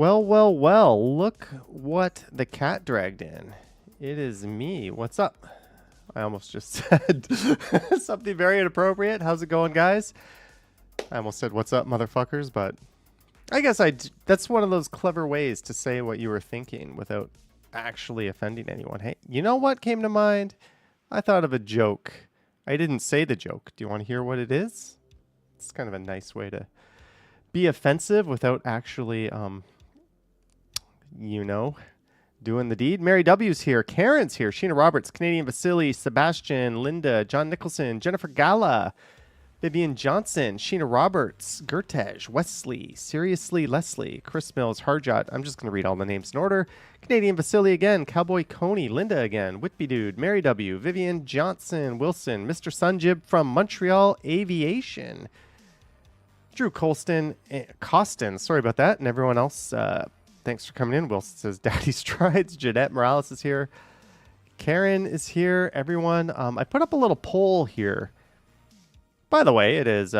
Well, well, well, look what the cat dragged in. It is me. What's up? I almost just said something very inappropriate. How's it going, guys? I almost said, what's up, motherfuckers, but I guess that's one of those clever ways to say what you were thinking without actually offending anyone. Hey, you know what came to mind? I thought of a joke. I didn't say the joke. Do you want to hear what it is? It's kind of a nice way to be offensive without actually, doing the deed. Mary W's here. Karen's here. Sheena Roberts, Canadian Vasily, Sebastian, Linda, John Nicholson, Jennifer Gala, Vivian Johnson, Sheena Roberts, Gertej, Wesley, Seriously Leslie, Chris Mills, Harjot. I'm just going to read all the names in order. Canadian Vasily again, Cowboy Coney, Linda again, Whitby Dude, Mary W, Vivian Johnson, Wilson, Mr. Sunjib from Montreal Aviation, Drew Costin, sorry about that, and everyone else, thanks for coming in. Wilson says, Daddy Strides. Jeanette Morales is here. Karen is here. Everyone, I put up a little poll here. By the way, it is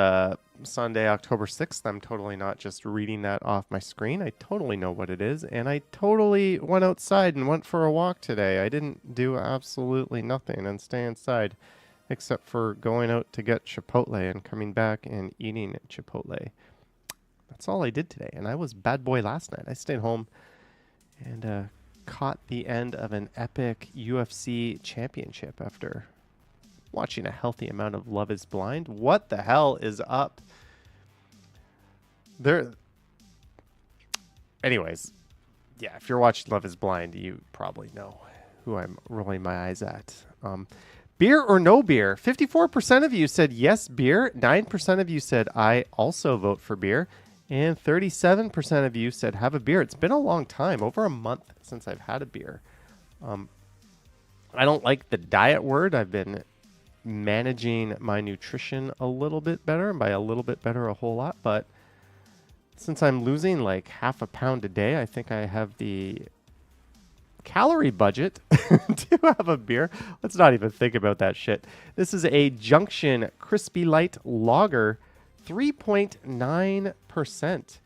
Sunday, October 6th. I'm totally not just reading that off my screen. I totally know what it is, and I totally went outside and went for a walk today. I didn't do absolutely nothing and stay inside, except for going out to get Chipotle and coming back and eating Chipotle. That's all I did today, and I was bad boy last night. I stayed home and caught the end of an epic UFC championship after watching a healthy amount of Love is Blind. What the hell is up? Anyways, yeah, if you're watching Love is Blind, you probably know who I'm rolling my eyes at. Beer or no beer? 54% of you said yes, beer. 9% of you said I also vote for beer. And 37% of you said have a beer. It's been a long time, over a month since I've had a beer. I don't like the diet word. I've been managing my nutrition a little bit better, and by a little bit better, a whole lot. But since I'm losing like half a pound a day, I think I have the calorie budget to have a beer. Let's not even think about that shit. This is a Junction Crispy Light Lager, 3.9%.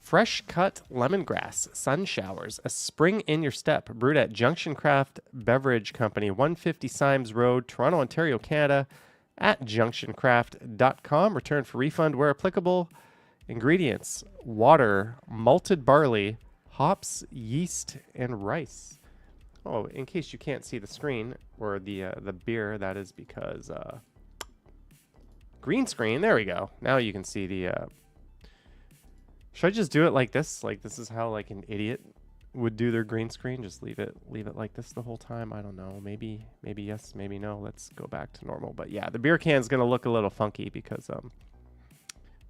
Fresh cut lemongrass, sun showers, a spring in your step. Brewed at Junction Craft Beverage Company, 150 Symes Road, Toronto, Ontario, Canada, at junctioncraft.com. Return for refund where applicable. Ingredients: water, malted barley, hops, yeast, and rice. Oh, in case you can't see the screen or the beer, that is because green screen. There we go. Now you can see the. Should I just do it like this? Like this is how like an idiot would do their green screen. Just leave it like this the whole time. I don't know. Maybe yes, maybe no. Let's go back to normal. But yeah, the beer can's gonna look a little funky because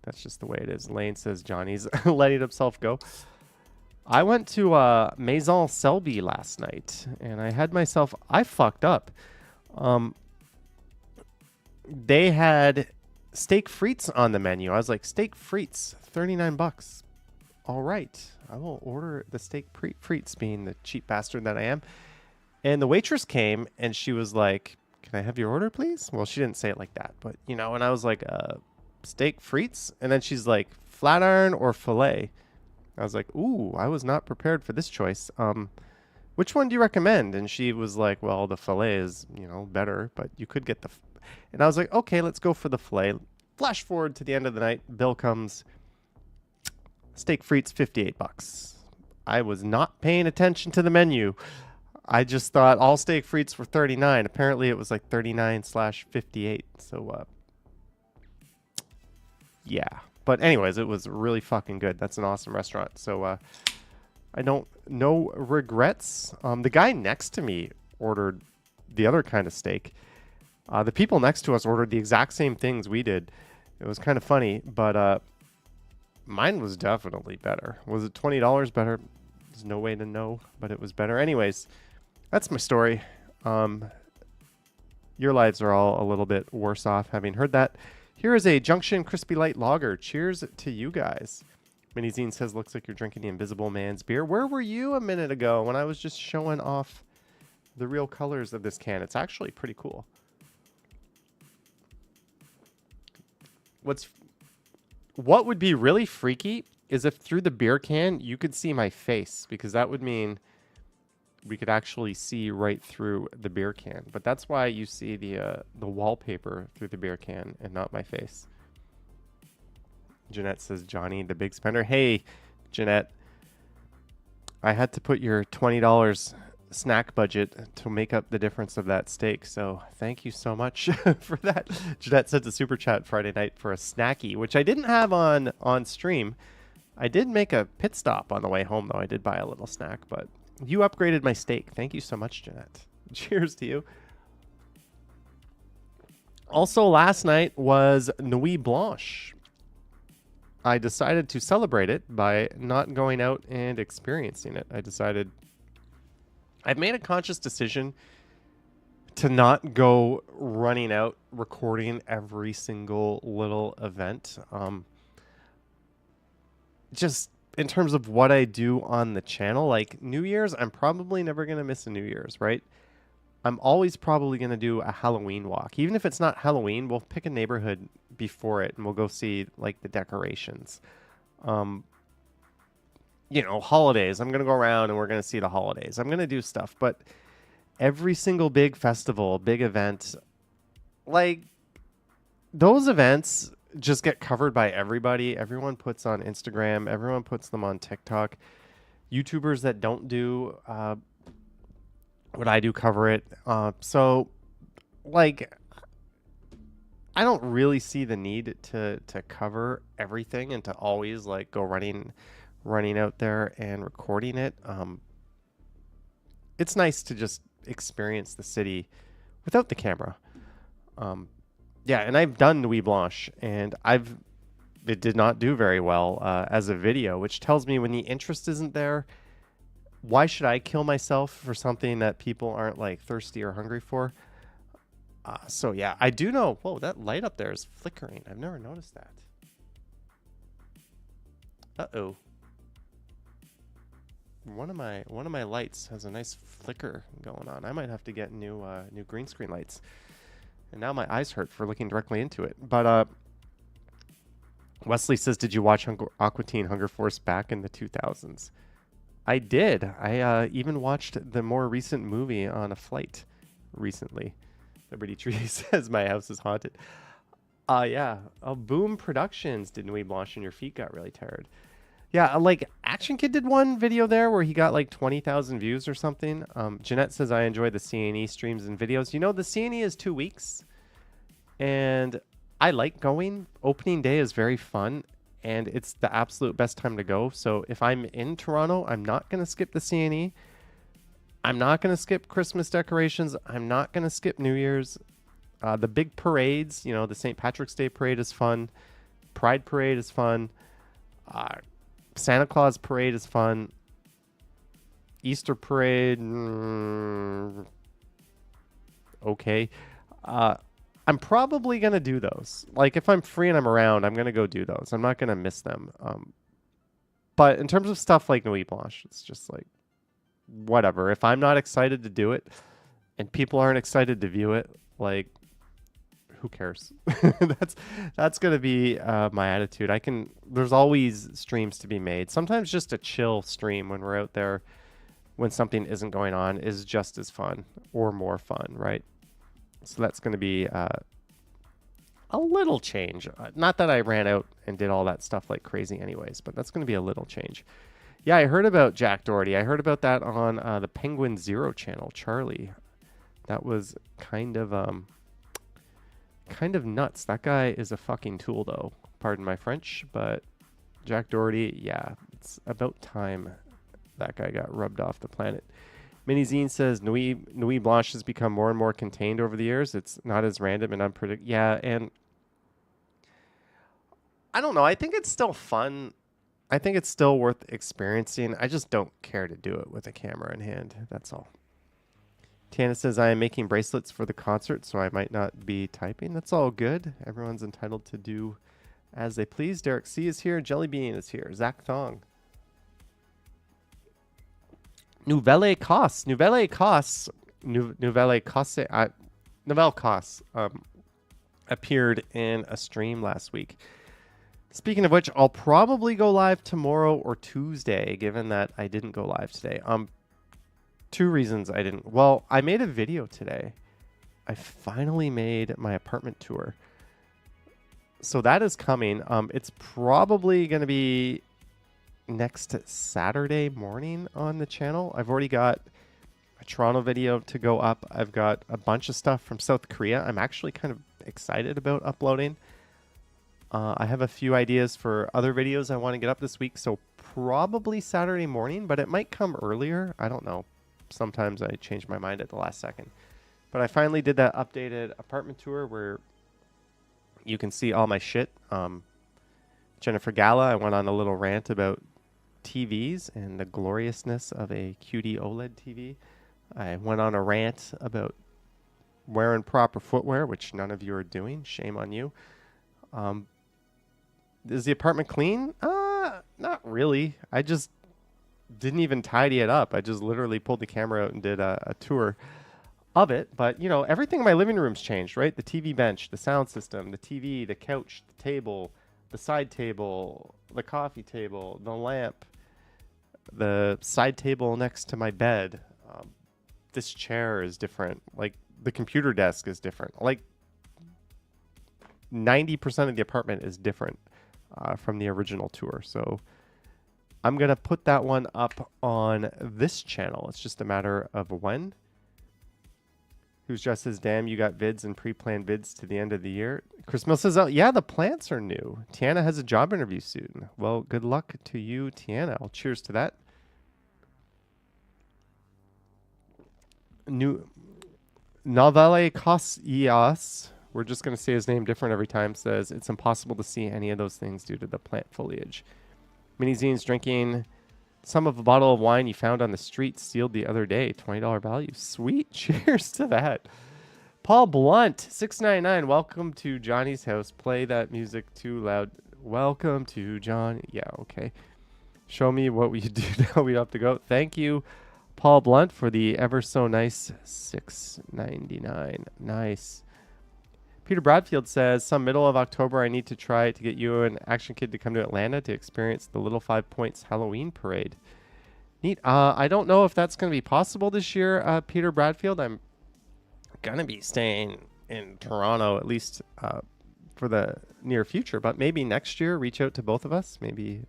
that's just the way it is. Lane says Johnny's letting himself go. I went to Maison Selby last night and I fucked up. They had steak frites on the menu. I was like, steak frites, $39. All right, I will order the steak frites, being the cheap bastard that I am. And the waitress came and she was like, can I have your order, please? Well, she didn't say it like that, but and I was like, steak frites? And then she's like, flat iron or filet? I was like, ooh, I was not prepared for this choice. Which one do you recommend? And she was like, well, the filet is, better, but you could get and I was like, okay, let's go for the filet. Flash forward to the end of the night. Bill comes. Steak frites, $58. I was not paying attention to the menu. I just thought all steak frites were $39. Apparently it was like $39/58. So, yeah. But anyways, it was really fucking good. That's an awesome restaurant. So, no regrets. The guy next to me ordered the other kind of steak. The people next to us ordered the exact same things we did. It was kind of funny, but mine was definitely better. Was it $20 better? There's no way to know, but it was better. Anyways, that's my story. Your lives are all a little bit worse off having heard that. Here is a Junction Crispy Light Lager. Cheers to you guys. Minizine says, looks like you're drinking the Invisible Man's beer. Where were you a minute ago when I was just showing off the real colors of this can? It's actually pretty cool. What would be really freaky is if through the beer can you could see my face, because that would mean we could actually see right through the beer can. But that's why you see the wallpaper through the beer can and not my face. Jeanette says, Johnny, the big spender. Hey, Jeanette, I had to put your $20 snack budget to make up the difference of that steak. So thank you so much for that. Jeanette sent a super chat Friday night for a snacky, which I didn't have on stream. I did make a pit stop on the way home, though. I did buy a little snack, but you upgraded my steak. Thank you so much, Jeanette. Cheers to you. Also, last night was Nuit Blanche. I decided to celebrate it by not going out and experiencing it. I've made a conscious decision to not go running out recording every single little event. Just in terms of what I do on the channel, like New Year's, I'm probably never going to miss a New Year's, right? I'm always probably going to do a Halloween walk. Even if it's not Halloween, we'll pick a neighborhood before it and we'll go see like the decorations. You know, holidays. I'm going to go around and we're going to see the holidays. I'm going to do stuff. But every single big festival, big event, like those events just get covered by everybody. Everyone puts on Instagram. Everyone puts them on TikTok. YouTubers that don't do what I do cover it. So, like, I don't really see the need to cover everything and to always like go running out there and recording it. It's nice to just experience the city without the camera. Yeah, and I've done Nuit Blanche, and it did not do very well as a video, which tells me when the interest isn't there, why should I kill myself for something that people aren't like thirsty or hungry for? So yeah, I do know. Whoa, that light up there is flickering. I've never noticed that. Uh-oh. One of my lights has a nice flicker going on. I might have to get new green screen lights. And now my eyes hurt for looking directly into it. But Wesley says, did you watch Aqua Teen Hunger Force back in the 2000s? I did. I even watched the more recent movie on a flight recently. Liberty Tree says my house is haunted. Yeah. Boom Productions did Nuit Blanche and your feet got really tired. Yeah, like Action Kid did one video there where he got like 20,000 views or something. Jeanette says I enjoy the C&E streams and videos. You know, the C&E is 2 weeks, and I like going. Opening day is very fun, and it's the absolute best time to go. So if I'm in Toronto, I'm not going to skip the C&E. I'm not going to skip Christmas decorations. I'm not going to skip New Year's. The big parades, you know, the St. Patrick's Day parade is fun. Pride parade is fun. Santa Claus parade is fun. Easter parade, okay. I'm probably going to do those. Like, if I'm free and I'm around, I'm going to go do those. I'm not going to miss them. But in terms of stuff like Nuit Blanche, it's just like, whatever. If I'm not excited to do it and people aren't excited to view it, like, who cares? That's going to be my attitude. There's always streams to be made. Sometimes just a chill stream when we're out there, when something isn't going on, is just as fun or more fun, right? So that's going to be a little change. Not that I ran out and did all that stuff like crazy anyways, but that's going to be a little change. Yeah, I heard about Jack Doherty. I heard about that on the Penguin Zero channel, Charlie. That was kind of nuts. That guy is a fucking tool, though. Pardon my French, but Jack Doherty, yeah, it's about time that guy got rubbed off the planet. Mini Zine says Nuit Blanche has become more and more contained over the years. It's not as random and unpredictable. Yeah, and I don't know. I think it's still fun. I think it's still worth experiencing. I just don't care to do it with a camera in hand. That's all. Tana says, I am making bracelets for the concert, so I might not be typing. That's all good. Everyone's entitled to do as they please. Derek C. is here. Jellybean is here. Zach Thong. Nouvelle Cosse appeared in a stream last week. Speaking of which, I'll probably go live tomorrow or Tuesday, given that I didn't go live today. Two reasons I didn't. Well, I made a video today. I finally made my apartment tour. So that is coming. It's probably going to be next Saturday morning on the channel. I've already got a Toronto video to go up. I've got a bunch of stuff from South Korea. I'm actually kind of excited about uploading. I have a few ideas for other videos I want to get up this week, so probably Saturday morning, but it might come earlier. I don't know. Sometimes I change my mind at the last second. But I finally did that updated apartment tour where you can see all my shit. Jennifer Gala, I went on a little rant about TVs and the gloriousness of a QD OLED TV. I went on a rant about wearing proper footwear, which none of you are doing. Shame on you. Is the apartment clean? Not really. I just didn't even tidy it up. I just literally pulled the camera out and did a tour of it. But, you know, everything in my living room's changed, right? The TV bench, the sound system, the TV, the couch, the table, the side table, the coffee table, the lamp, the side table next to my bed. This chair is different. Like, the computer desk is different. Like, 90% of the apartment is different from the original tour. So I'm going to put that one up on this channel. It's just a matter of when. Who's dressed as damn, you got vids and pre-planned vids to the end of the year. Chris Mill says, oh, yeah, the plants are new. Tiana has a job interview soon. Well, good luck to you, Tiana. Well, cheers to that. New Novelle Cosias, we're just going to say his name different every time, says it's impossible to see any of those things due to the plant foliage. Mini Zine's drinking some of a bottle of wine you found on the street sealed the other day. $20 value. Sweet. Cheers to that. Paul Blunt, 699. Welcome to Johnny's house. Play that music too loud. Welcome to Johnny. Yeah, okay. Show me what we do now. We have to go. Thank you, Paul Blunt, for the ever so nice $6.99. Nice. Peter Bradfield says, some middle of October, I need to try to get you and Action Kid to come to Atlanta to experience the Little 5 Points Halloween Parade. Neat. I don't know if that's going to be possible this year, Peter Bradfield. I'm going to be staying in Toronto, at least for the near future. But maybe next year, reach out to both of us. Maybe you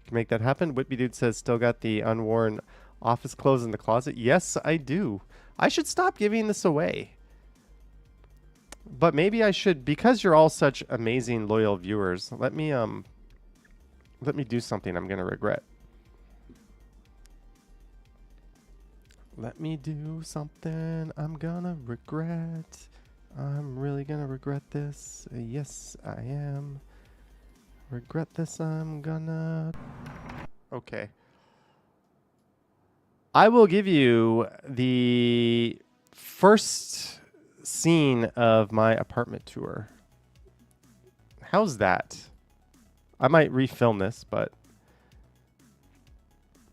can make that happen. Whitby Dude says, still got the unworn office clothes in the closet. Yes, I do. I should stop giving this away. But maybe I should, because you're all such amazing, loyal viewers, let me do something I'm going to regret. Let me do something I'm going to regret. I'm really going to regret this. Yes, I am. Regret this, I'm gonna... Okay. I will give you the first scene of my apartment tour. How's that? I might refilm this, but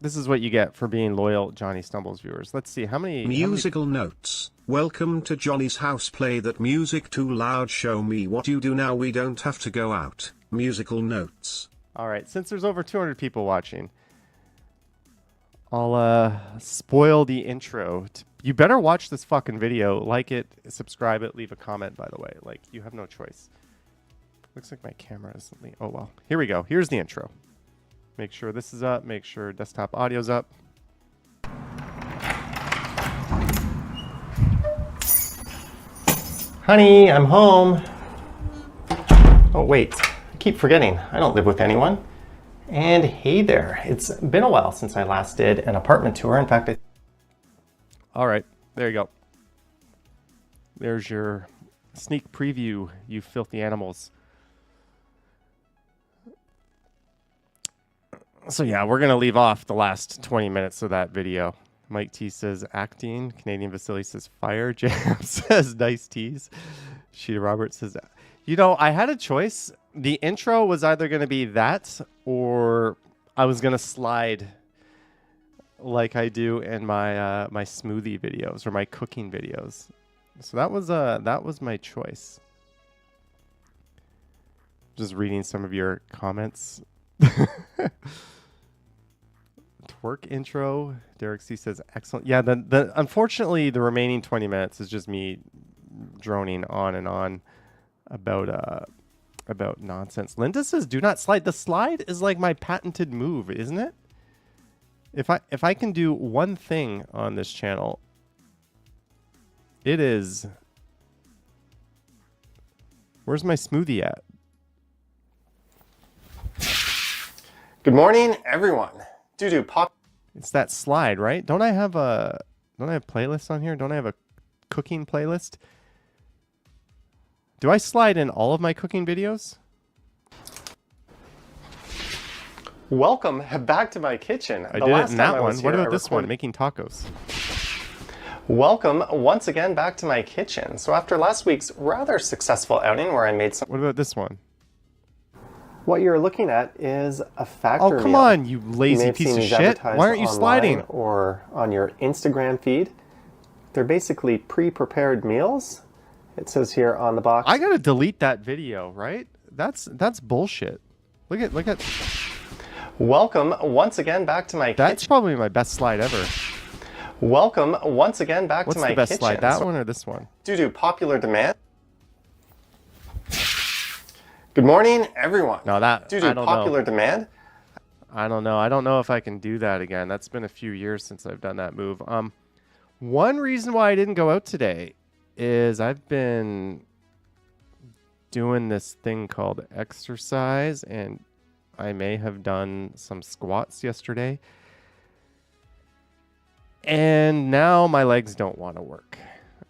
this is what you get for being loyal Johnny Stumbles viewers. Let's see how many musical notes. Welcome to Johnny's house. Play that music too loud. Show me what you do now. We don't have to go out. Musical notes. All right, since there's over 200 people watching, I'll spoil the intro. You better watch this fucking video. Like it, subscribe it, leave a comment, by the way. Like, you have no choice. Looks like my camera isn't... Oh, well. Here we go. Here's the intro. Make sure this is up. Make sure desktop audio's up. Honey, I'm home. Oh, wait. I keep forgetting. I don't live with anyone. And hey there. It's been a while since I last did an apartment tour. In fact, all right, there you go. There's your sneak preview, you filthy animals. So yeah, we're going to leave off the last 20 minutes of that video. Mike T says acting. Canadian Vasily says fire. Jam says nice tease. Sheeta Roberts says, you know, I had a choice. The intro was either going to be that or I was going to slide like I do in my my smoothie videos or my cooking videos. So that was my choice. Just reading some of your comments. Twerk intro. Derek C says excellent. Yeah, the unfortunately the remaining 20 minutes is just me droning on and on about nonsense. Linda says do not slide. The slide is like my patented move, isn't it? If I can do one thing on this channel, it is. Where's my smoothie at? Good morning, everyone. Pop. It's that slide, right? Don't I have playlists on here? Don't I have a cooking playlist? Do I slide in all of my cooking videos? Welcome back to my kitchen. I did it in that one. What about this one? Making tacos. Welcome once again back to my kitchen. So after last week's rather successful outing where I made some... What about this one? What you're looking at is a factory meal. Oh, come on, you lazy piece of shit. Why aren't you sliding? Or on your Instagram feed. They're basically pre-prepared meals. It says here on the box. I gotta delete that video, right? That's bullshit. Look at. Welcome once again back to my kitchen. That's probably my best slide ever. Welcome once again back to my kitchen. What's the best slide? That one or this one? Due to popular demand. Good morning, everyone. No, that due to popular demand. I don't know. I don't know if I can do that again. That's been a few years since I've done that move. One reason why I didn't go out today is I've been doing this thing called exercise, and I may have done some squats yesterday. And now my legs don't want to work.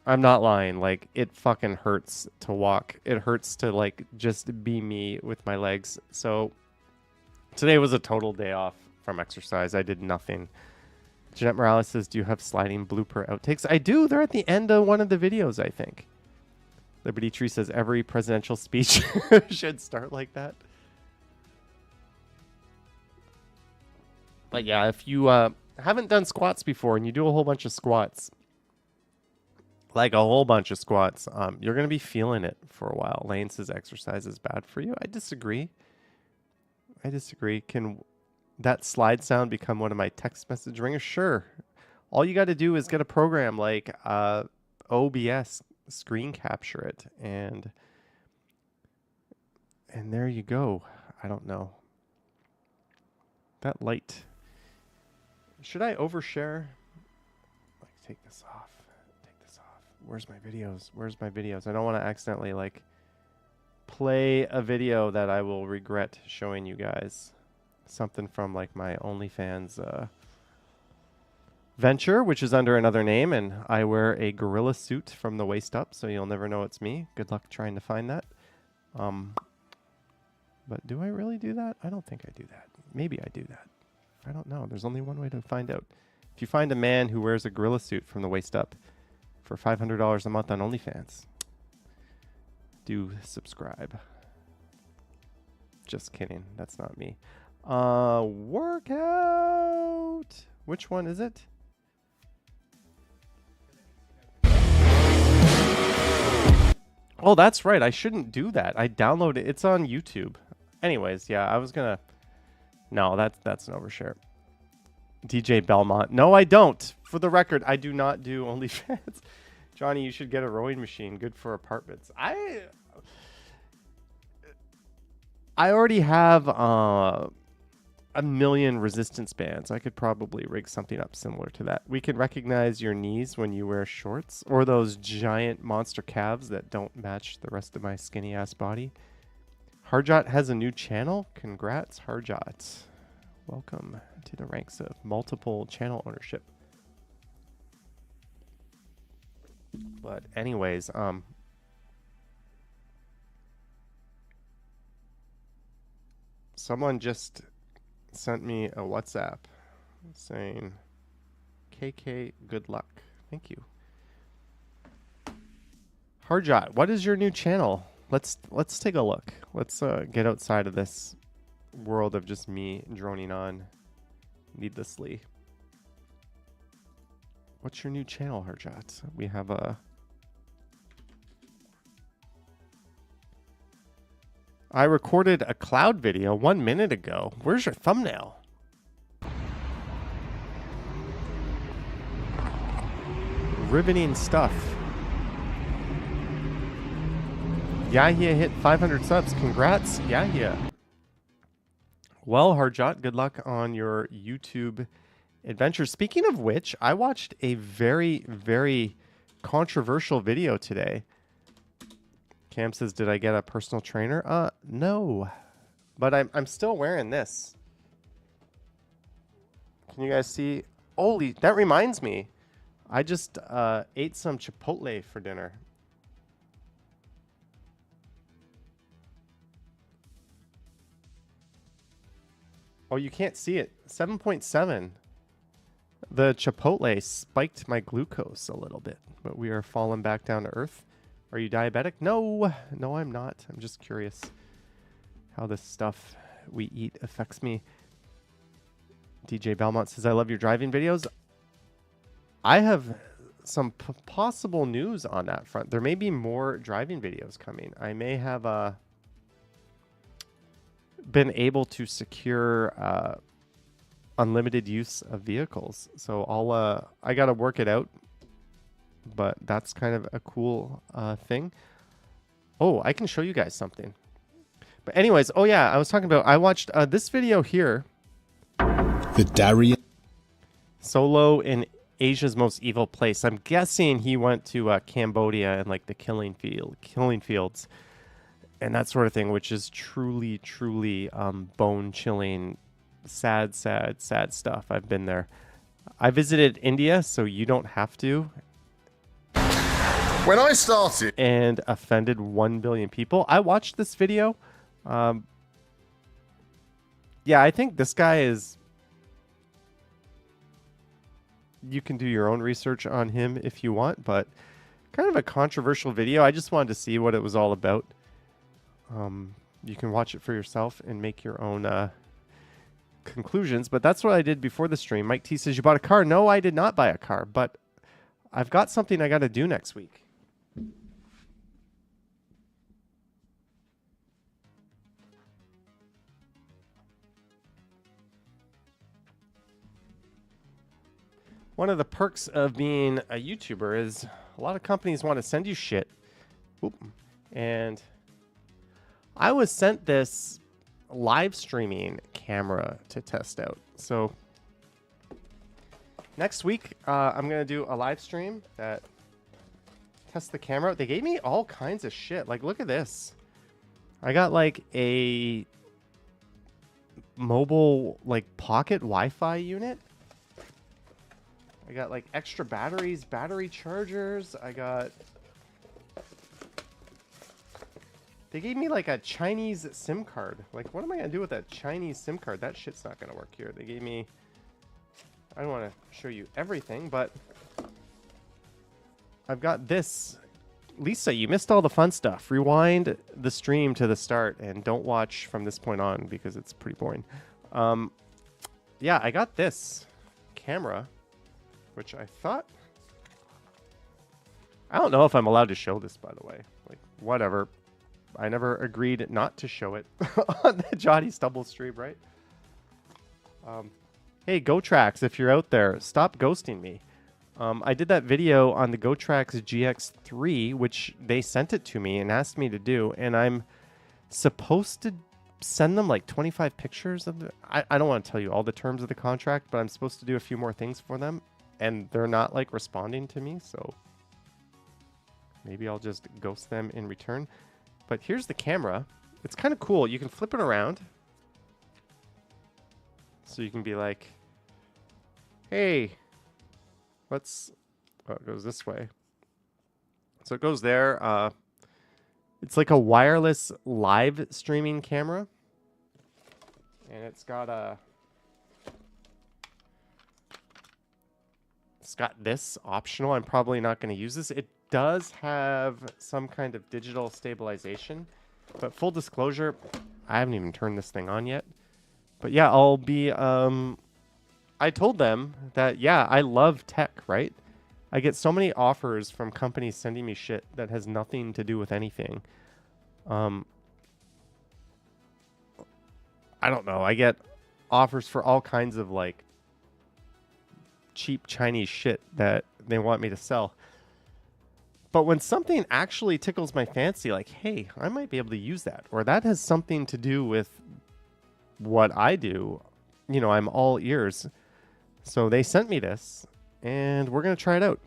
I'm not lying. Like, it fucking hurts to walk. It hurts to, like, just be me with my legs. So today was a total day off from exercise. I did nothing. Jeanette Morales says, do you have sliding blooper outtakes? I do. They're at the end of one of the videos, I think. Liberty Tree says, every presidential speech should start like that. But yeah, if you haven't done squats before and you do a whole bunch of squats, like a whole bunch of squats, you're going to be feeling it for a while. Lane says exercise is bad for you. I disagree. Can that slide sound become one of my text message ringers? Sure. All you got to do is get a program like OBS, screen capture it, and there you go. I don't know. That light. Should I overshare? Like, take this off. Where's my videos? I don't want to accidentally, like, play a video that I will regret showing you guys. Something from, like, my OnlyFans venture, which is under another name, and I wear a gorilla suit from the waist up, so you'll never know it's me. Good luck trying to find that. But do I really do that? I don't think I do that. Maybe I do that. I don't know. There's only one way to find out. If you find a man who wears a gorilla suit from the waist up for $500 a month on OnlyFans, do subscribe. Just kidding. That's not me. Workout. Which one is it? Oh, that's right. I shouldn't do that. I downloaded it. It's on YouTube. Anyways, yeah, I was gonna. No, that's an overshare. DJ Belmont. No, I don't. For the record, I do not do OnlyFans. Johnny, you should get a rowing machine. Good for apartments. I already have a million resistance bands. I could probably rig something up similar to that. We can recognize your knees when you wear shorts, or those giant monster calves that don't match the rest of my skinny ass body. Harjot has a new channel. Congrats, Harjot. Welcome to the ranks of multiple channel ownership. But anyways, someone just sent me a WhatsApp saying, KK, good luck. Thank you. Harjot, what is your new channel? Let's take a look. Let's get outside of this world of just me droning on needlessly. What's your new channel, Harjot? We have a... I recorded a cloud video 1 minute ago. Where's your thumbnail? Riveting stuff. Yahya hit 500 subs. Congrats, Yahya. Well, Harjot, good luck on your YouTube adventure. Speaking of which, I watched a very, very controversial video today. Cam says, did I get a personal trainer? No. But I'm still wearing this. Can you guys see? Holy, that reminds me. I just ate some Chipotle for dinner. Oh, you can't see it. 7.7. The Chipotle spiked my glucose a little bit, but we are falling back down to earth. Are you diabetic? No, I'm not. I'm just curious how this stuff we eat affects me. DJ Belmont says, I love your driving videos. I have some possible news on that front. There may be more driving videos coming. I may have been able to secure unlimited use of vehicles. So I got to work it out, but that's kind of a cool thing. Oh, I can show you guys something. But anyways, oh yeah, I was talking about, I watched this video here. The Darien. Solo in Asia's most evil place. I'm guessing he went to Cambodia and like the killing fields and that sort of thing, which is truly, truly bone-chilling, sad stuff. I've been there. I visited India, so you don't have to. When I started, and offended 1 billion people. I watched this video. Yeah, I think this guy is... You can do your own research on him if you want, but kind of a controversial video. I just wanted to see what it was all about. You can watch it for yourself and make your own conclusions, but that's what I did before the stream. Mike T says, you bought a car? No, I did not buy a car, but I've got something I got to do next week. One of the perks of being a YouTuber is a lot of companies want to send you shit. Oop. And I was sent this live streaming camera to test out. So next week, I'm going to do a live stream that tests the camera out. They gave me all kinds of shit. Like, look at this. I got like a mobile, like pocket Wi-Fi unit. I got like extra batteries, battery chargers. They gave me like a Chinese SIM card. Like, what am I going to do with that Chinese SIM card? That shit's not going to work here. They gave me... I don't want to show you everything, but... I've got this. Lisa, you missed all the fun stuff. Rewind the stream to the start and don't watch from this point on because it's pretty boring. Yeah, I got this camera, which I thought... I don't know if I'm allowed to show this, by the way. Like, whatever. I never agreed not to show it on the Johnny Stubble stream, right? Hey, GoTrax, if you're out there, stop ghosting me. I did that video on the GoTrax GX3, which they sent it to me and asked me to do, and I'm supposed to send them like 25 pictures of it. I don't want to tell you all the terms of the contract, but I'm supposed to do a few more things for them, and they're not like responding to me, so maybe I'll just ghost them in return. But here's the camera. It's kind of cool. You can flip it around. So you can be like, hey, let's... Oh, it goes this way. So it goes there. It's like a wireless live streaming camera. And it's got a... It's got this optional. I'm probably not going to use this. It does have some kind of digital stabilization, but full disclosure, I haven't even turned this thing on yet. But yeah, I'll be I told them that, yeah, I love tech, right? I get so many offers from companies sending me shit that has nothing to do with anything. I don't know. I get offers for all kinds of like cheap Chinese shit that they want me to sell. But when something actually tickles my fancy, like, hey, I might be able to use that, or that has something to do with what I do, you know, I'm all ears. So they sent me this, and we're going to try it out.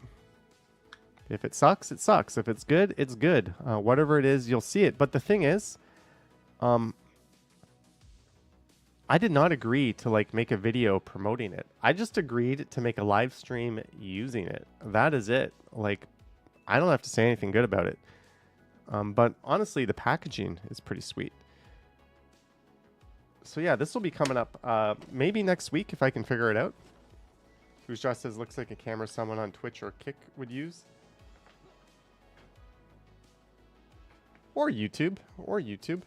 If it sucks, it sucks. If it's good, it's good. Whatever it is, you'll see it. But the thing is, I did not agree to like make a video promoting it. I just agreed to make a live stream using it. That is it. Like, I don't have to say anything good about it. But honestly, the packaging is pretty sweet. So yeah, this will be coming up maybe next week if I can figure it out. Who's just says looks like a camera someone on Twitch or Kick would use. Or YouTube. Or YouTube.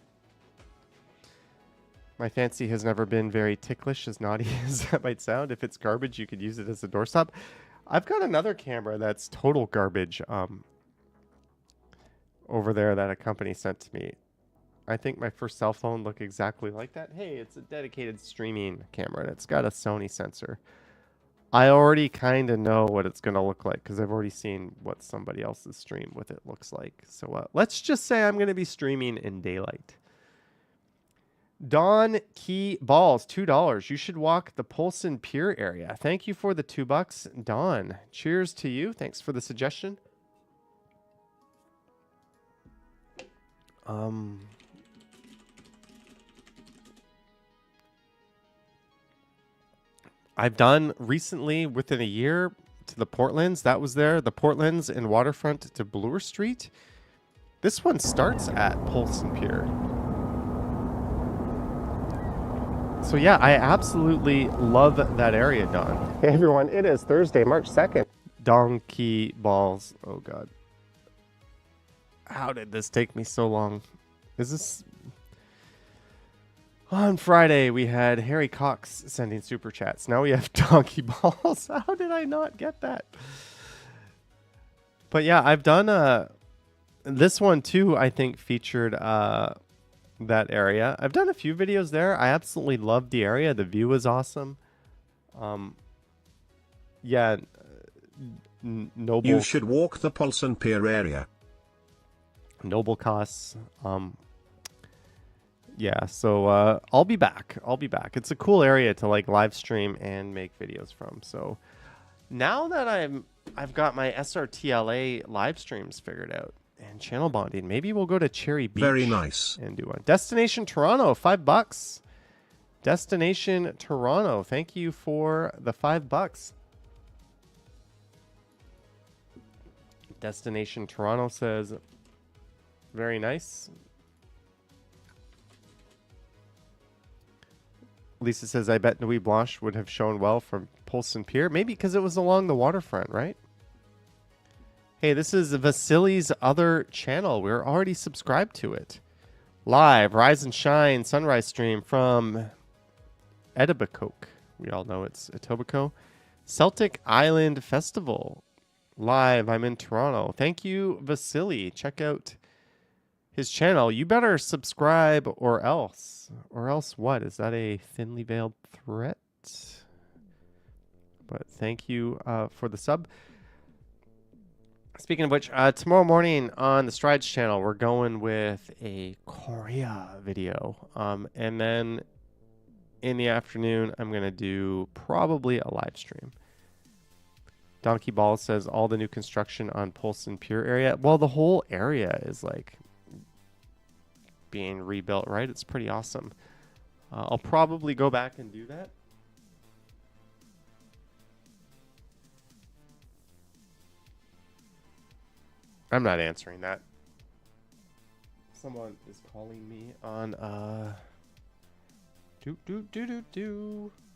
My fancy has never been very ticklish, as naughty as that might sound. If it's garbage, you could use it as a doorstop. I've got another camera that's total garbage over there that a company sent to me. I think my first cell phone looked exactly like that. Hey, it's a dedicated streaming camera, and it's got a Sony sensor. I already kind of know what it's going to look like because I've already seen what somebody else's stream with it looks like. So let's just say I'm going to be streaming in daylight. Don Key Balls, $2. You should walk the Polson Pier area. Thank you for the $2, Don. Cheers to you. Thanks for the suggestion. I've done recently within a year to the Portlands. That was there. The Portlands and Waterfront to Bloor Street. This one starts at Polson Pier. So yeah, I absolutely love that area, Don. Hey everyone, it is Thursday, March 2nd. Donkey balls. Oh God. How did this take me so long? Is this... On Friday, we had Harry Cox sending super chats. Now we have donkey balls. How did I not get that? But yeah, I've done this one too, I think featured that area. I've done a few videos there. I absolutely loved the area. The view was awesome. Yeah, Noble. You should walk the Polson Pier area. Noble costs. Yeah, so I'll be back. I'll be back. It's a cool area to like live stream and make videos from. So now that I've got my SRTLA live streams figured out and channel bonding, maybe we'll go to Cherry Beach. Very nice. And do one. Destination Toronto, $5. Destination Toronto, thank you for the $5. Destination Toronto says, very nice. Lisa says, I bet Nuit Blanche would have shown well from Polson Pier. Maybe because it was along the waterfront, right? Hey, this is Vasily's other channel. We're already subscribed to it. Live, Rise and Shine sunrise stream from Etobicoke. We all know it's Etobicoke. Celtic Island Festival. Live, I'm in Toronto. Thank you, Vasily. Check out his channel. You better subscribe or else. Or else what? Is that a thinly veiled threat? But thank you for the sub. Speaking of which, tomorrow morning on the Strides channel, we're going with a Korea video. And then in the afternoon, I'm going to do probably a live stream. Donkey Ball says all the new construction on Polson Pier area. Well, the whole area is like being rebuilt, right? It's pretty awesome. I'll probably go back and do that. I'm not answering that. Someone is calling me on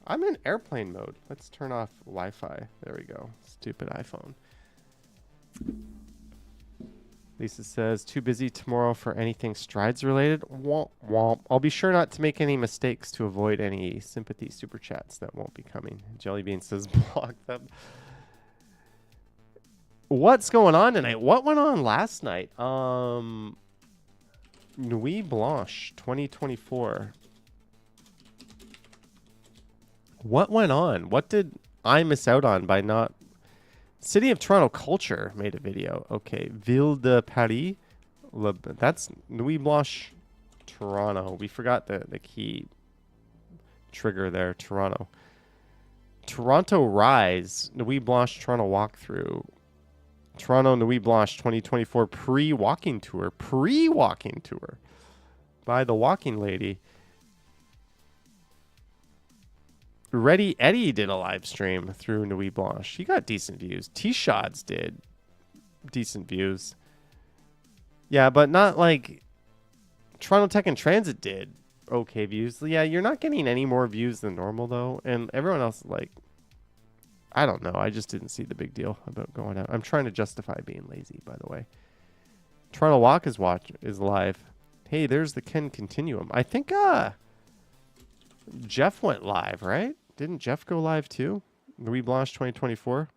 I'm in airplane mode. Let's turn off Wi-Fi. There we go. Stupid iPhone. Lisa says, too busy tomorrow for anything Strides related. Womp womp. I'll be sure not to make any mistakes to avoid any sympathy super chats that won't be coming. Jellybean says, block them. What's going on tonight? What went on last night? Nuit Blanche 2024. What went on? What did I miss out on by not... City of Toronto Culture made a video. Okay. Ville de Paris. That's Nuit Blanche, Toronto. We forgot the key trigger there. Toronto. Toronto Rise. Nuit Blanche Toronto Walkthrough. Toronto Nuit Blanche 2024 pre-walking tour. Pre-walking tour. By the walking lady. Ready Eddie did a live stream through Nuit Blanche. She got decent views. T-Shots did decent views. Yeah, but not like Toronto Tech and Transit did okay views. Yeah, you're not getting any more views than normal though. And everyone else, like, I don't know. I just didn't see the big deal about going out. I'm trying to justify being lazy, by the way. Toronto Walk is live. Hey, there's the Ken Continuum. I think Jeff went live, right? Didn't Jeff go live too? Nuit Blanche 2024.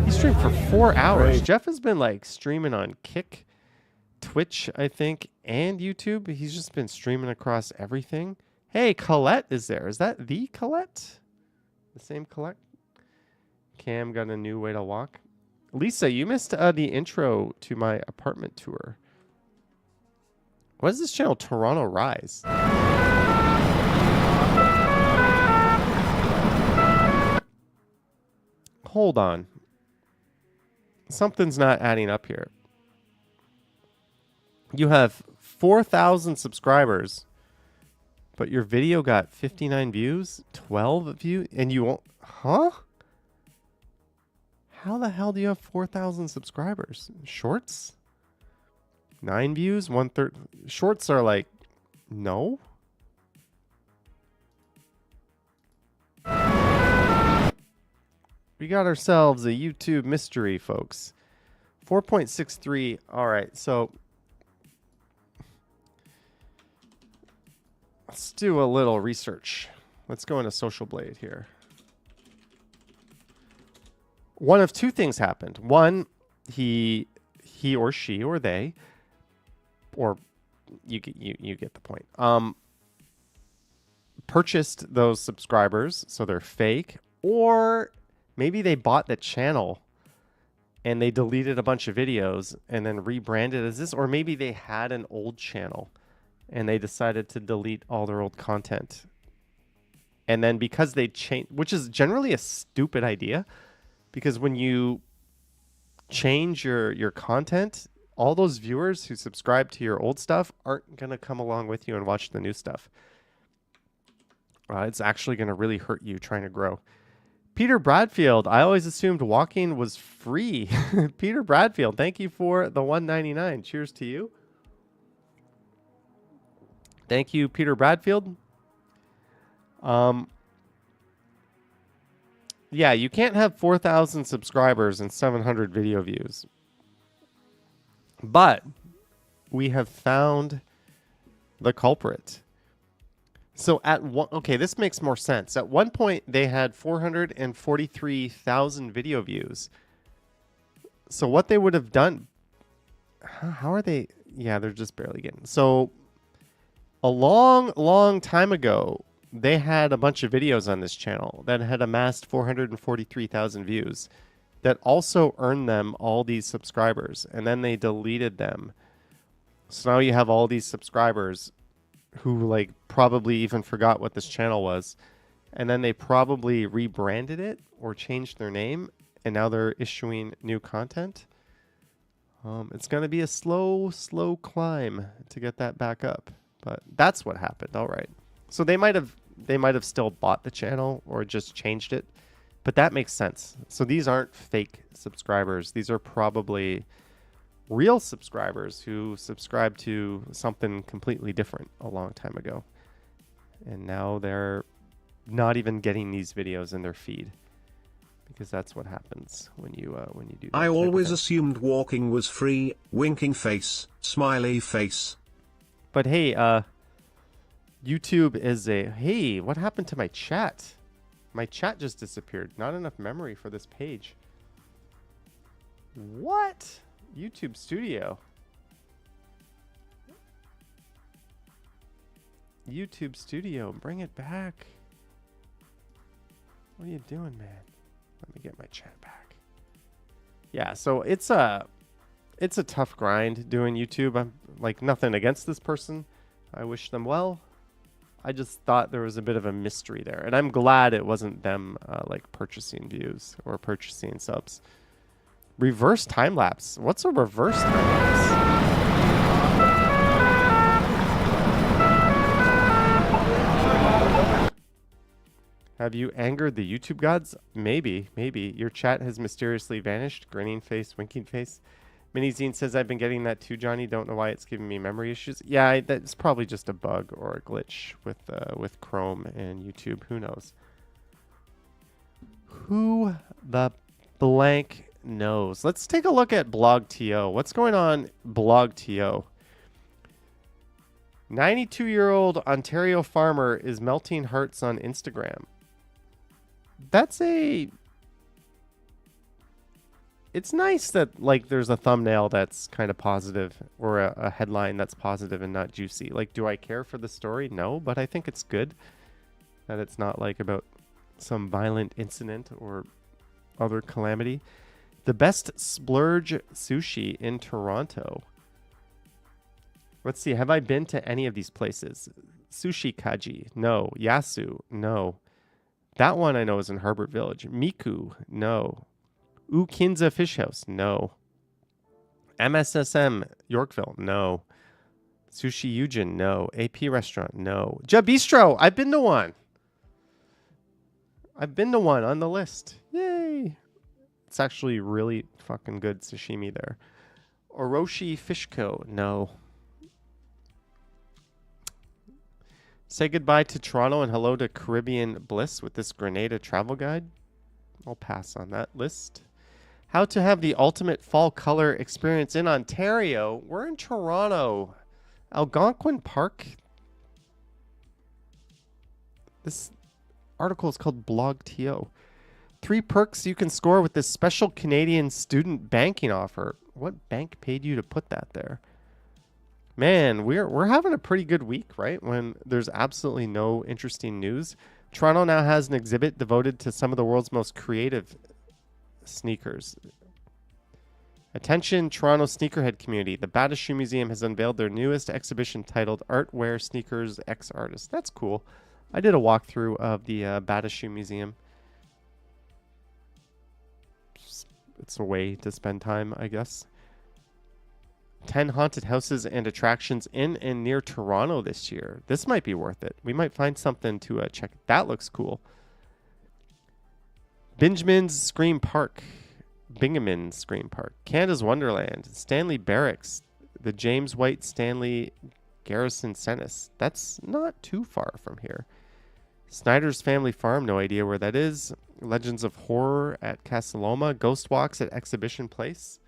He streamed for 4 hours. Right. Jeff has been like streaming on Kick, Twitch, I think, and YouTube. He's just been streaming across everything. Hey, Colette is there. Is that the Colette? The same Colette? Cam got a new way to walk. Lisa, you missed the intro to my apartment tour. What is this channel? Toronto Rise. Hold on. Something's not adding up here. You have 4,000 subscribers, but your video got 59 views, 12 views, and you won't... Huh? How the hell do you have 4,000 subscribers? Shorts? 9 views, 1/3. Shorts are like... No? We got ourselves a YouTube mystery, folks. 4.63. All right, so let's do a little research. Let's go into Social Blade here. One of two things happened. One, he or she or they, or you get the point. Purchased those subscribers, so they're fake, or maybe they bought the channel and they deleted a bunch of videos and then rebranded as this, or maybe they had an old channel and they decided to delete all their old content. And then because they changed, which is generally a stupid idea, because when you change your content, all those viewers who subscribe to your old stuff aren't going to come along with you and watch the new stuff. It's actually going to really hurt you trying to grow. Peter Bradfield, I always assumed walking was free. Peter Bradfield, thank you for the $1.99. Cheers to you. Thank you, Peter Bradfield. Yeah, you can't have 4,000 subscribers and 700 video views. But we have found the culprit. So okay, this makes more sense. At one point, they had 443,000 video views. So what they would have done... How are they... Yeah, they're just barely getting... So a long time ago, they had a bunch of videos on this channel that had amassed 443,000 views that also earned them all these subscribers. And then they deleted them. So now you have all these subscribers who like probably even forgot what this channel was, and then they probably rebranded it or changed their name, and now they're issuing new content. It's going to be a slow climb to get that back up, but that's what happened. All right, so they might have still bought the channel or just changed it, but that makes sense. So these aren't fake subscribers. These are probably real subscribers who subscribed to something completely different a long time ago, and now they're not even getting these videos in their feed, because that's what happens when you do that. I always assumed walking was free. Winking face, smiley face. But hey, YouTube is a... Hey, what happened to my chat? My chat just disappeared. Not enough memory for this page. What? YouTube Studio. YouTube Studio, bring it back. What are you doing, man? Let me get my chat back. Yeah, so it's a tough grind doing YouTube. I'm like nothing against this person. I wish them well. I just thought there was a bit of a mystery there, and I'm glad it wasn't them like purchasing views or purchasing subs. Reverse time lapse. What's a reverse time lapse? Have you angered the YouTube gods? Maybe, maybe. Your chat has mysteriously vanished. Grinning face, winking face. Minizine says, I've been getting that too, Johnny. Don't know why it's giving me memory issues. Yeah, that's probably just a bug or a glitch with Chrome and YouTube. Who knows? Who the blank knows? Let's take a look at BlogTO. What's going on BlogTO? 92-year-old Ontario farmer is melting hearts on Instagram. That's it's nice that like there's a thumbnail that's kind of positive or a headline that's positive and not juicy. Like, do I care for the story? No, but I think it's good that it's not like about some violent incident or other calamity. The best splurge sushi in Toronto. Let's see. Have I been to any of these places? Sushi Kaji. No. Yasu. No. That one I know is in Harbor Village. Miku. No. Ukinza Fish House. No. MSSM Yorkville. No. Sushi Yujin. No. AP Restaurant. No. Jabistro. I've been to one. I've been to one on the list. Yay. It's actually really fucking good sashimi there. Oroshi Fish Co. No. Say goodbye to Toronto and hello to Caribbean Bliss with this Grenada travel guide. I'll pass on that list. How to have the ultimate fall color experience in Ontario. We're in Toronto. Algonquin Park. This article is called BlogTO. 3 perks you can score with this special Canadian student banking offer. What bank paid you to put that there? Man, we're having a pretty good week, right? When there's absolutely no interesting news. Toronto now has an exhibit devoted to some of the world's most creative sneakers. Attention, Toronto sneakerhead community. The Bata Shoe Museum has unveiled their newest exhibition titled Art Wear Sneakers X Artists. That's cool. I did a walkthrough of the Bata Shoe Museum. It's a way to spend time, I guess. 10 haunted houses and attractions in and near Toronto this year. This might be worth it. We might find something to check. That looks cool. Bingaman's Scream Park. Canada's Wonderland. Stanley Barracks. The James White Stanley Garrison Cenis. That's not too far from here. Snyder's Family Farm. No idea where that is. Legends of Horror at Casa Loma. Ghost Walks at Exhibition Place.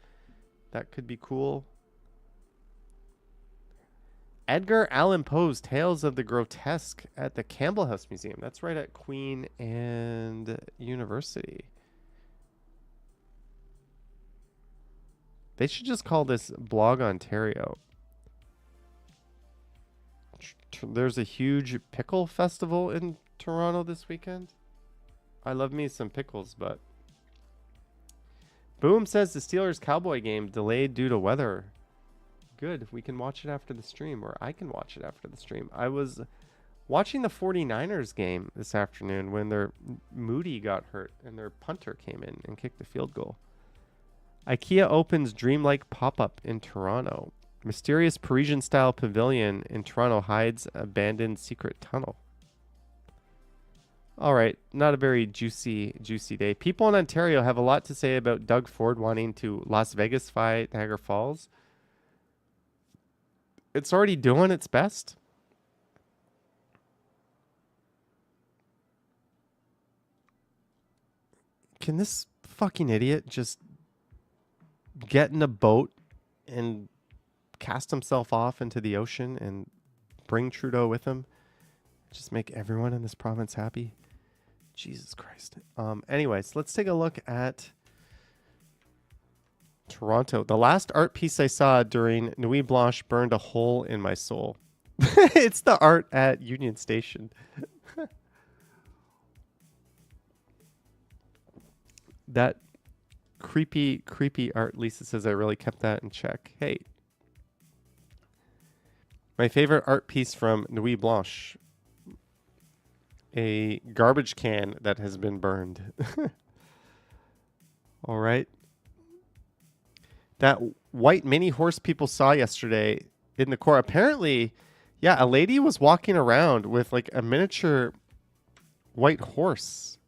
That could be cool. Edgar Allan Poe's Tales of the Grotesque at the Campbell House Museum. That's right at Queen and University. They should just call this Blog Ontario. There's a huge pickle festival in Toronto this weekend. I love me some pickles, but... Boom says the Steelers Cowboy game delayed due to weather. Good. We can watch it after the stream, or I can watch it after the stream. I was watching the 49ers game this afternoon when their Moody got hurt and their punter came in and kicked the field goal. IKEA opens dreamlike pop-up in Toronto. Mysterious Parisian-style pavilion in Toronto hides abandoned secret tunnel. All right, not a very juicy day. People in Ontario have a lot to say about Doug Ford wanting to Las Vegas fight Niagara Falls. It's already doing its best. Can this fucking idiot just get in a boat and cast himself off into the ocean and bring Trudeau with him? Just make everyone in this province happy? Jesus Christ. Anyways, let's take a look at Toronto. The last art piece I saw during Nuit Blanche burned a hole in my soul. It's the art at Union Station. That creepy art. Lisa says I really kept that in check. Hey. My favorite art piece from Nuit Blanche. A garbage can that has been burned. All right. That white mini horse people saw yesterday in the core. Apparently, yeah, a lady was walking around with like a miniature white horse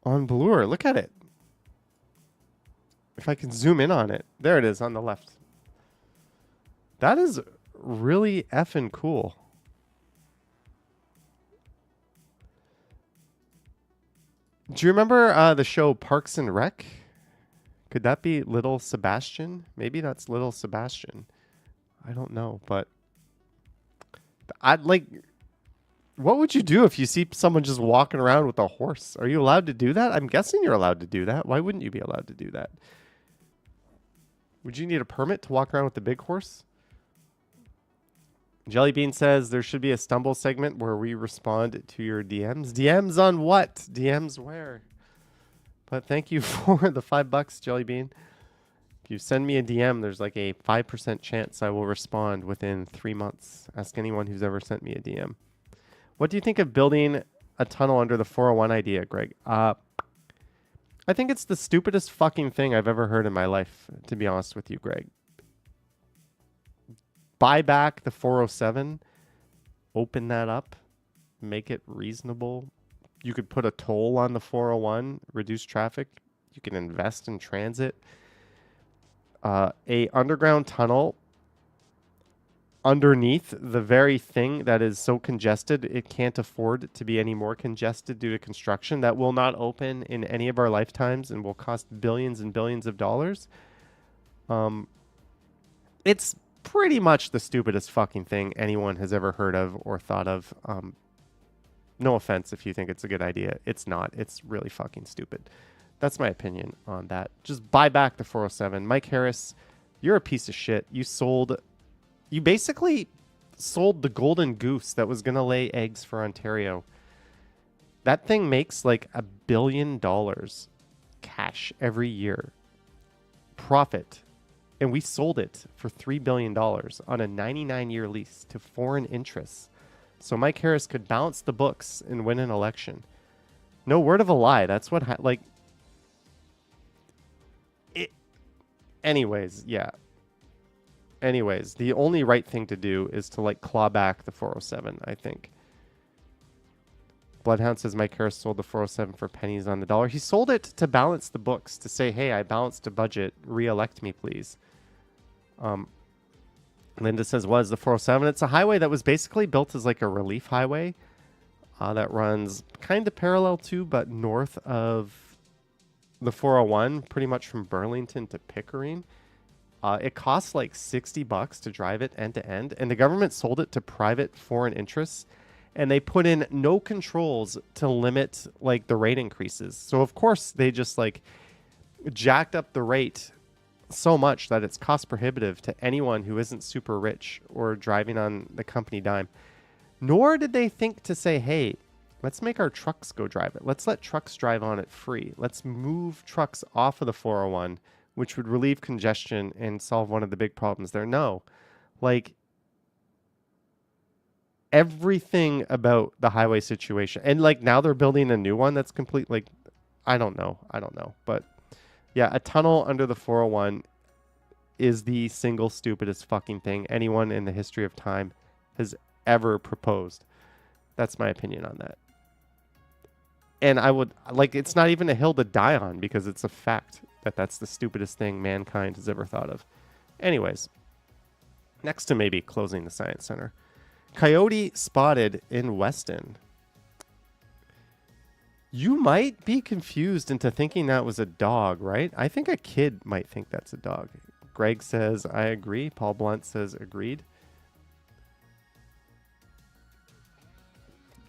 on Blur. Look at it. If I can zoom in on it. There it is on the left. That is really effing cool. Do you remember the show Parks and Rec? Could that be Little Sebastian? Maybe that's Little Sebastian. I don't know, but I'd like. What would you do if you see someone just walking around with a horse? Are you allowed to do that? I'm guessing you're allowed to do that. Why wouldn't you be allowed to do that? Would you need a permit to walk around with the big horse? Jellybean says there should be a stumble segment where we respond to your DMs. DMs on what? DMs where? But thank you for the $5, Jellybean. If you send me a DM, there's like a 5% chance I will respond within 3 months. Ask anyone who's ever sent me a DM. What do you think of building a tunnel under the 401 idea, Greg? I think it's the stupidest fucking thing I've ever heard in my life, to be honest with you, Greg. Buy back the 407, open that up, make it reasonable. You could put a toll on the 401, reduce traffic. You can invest in transit. A underground tunnel underneath the very thing that is so congested it can't afford to be any more congested due to construction, that will not open in any of our lifetimes and will cost billions and billions of dollars. It's pretty much the stupidest fucking thing anyone has ever heard of or thought of. No offense if you think it's a good idea. It's not. It's really fucking stupid. That's my opinion on that. Just buy back the 407. Mike Harris, you're a piece of shit. You basically sold the golden goose that was going to lay eggs for Ontario. That thing makes like $1 billion cash every year. Profit. And we sold it for $3 billion on a 99-year lease to foreign interests. So Mike Harris could balance the books and win an election. No word of a lie. That's what, anyways, yeah. Anyways, the only right thing to do is to like claw back the 407, I think. Bloodhound says Mike Harris sold the 407 for pennies on the dollar. He sold it to balance the books, to say, hey, I balanced a budget. Re-elect me, please. Linda says, what is the 407? It's a highway that was basically built as like a relief highway that runs kind of parallel to, but north of the 401, pretty much from Burlington to Pickering. It costs like $60 to drive it end to end, and the government sold it to private foreign interests, and they put in no controls to limit like the rate increases. So of course they just like jacked up the rate so much that it's cost prohibitive to anyone who isn't super rich or driving on the company dime. Nor did they think to say, hey, let's make our trucks go drive it. Let's let trucks drive on it free. Let's move trucks off of the 401, which would relieve congestion and solve one of the big problems there. No, like everything about the highway situation. And like now they're building a new one that's complete. Like, I don't know. But yeah, a tunnel under the 401 is the single stupidest fucking thing anyone in the history of time has ever proposed. That's my opinion on that. And I would, like, it's not even a hill to die on because it's a fact that that's the stupidest thing mankind has ever thought of. Anyways, next to maybe closing the Science Center. Coyote spotted in Weston. You might be confused into thinking that was a dog, right? I think a kid might think that's a dog. Greg says, I agree. Paul Blunt says, agreed.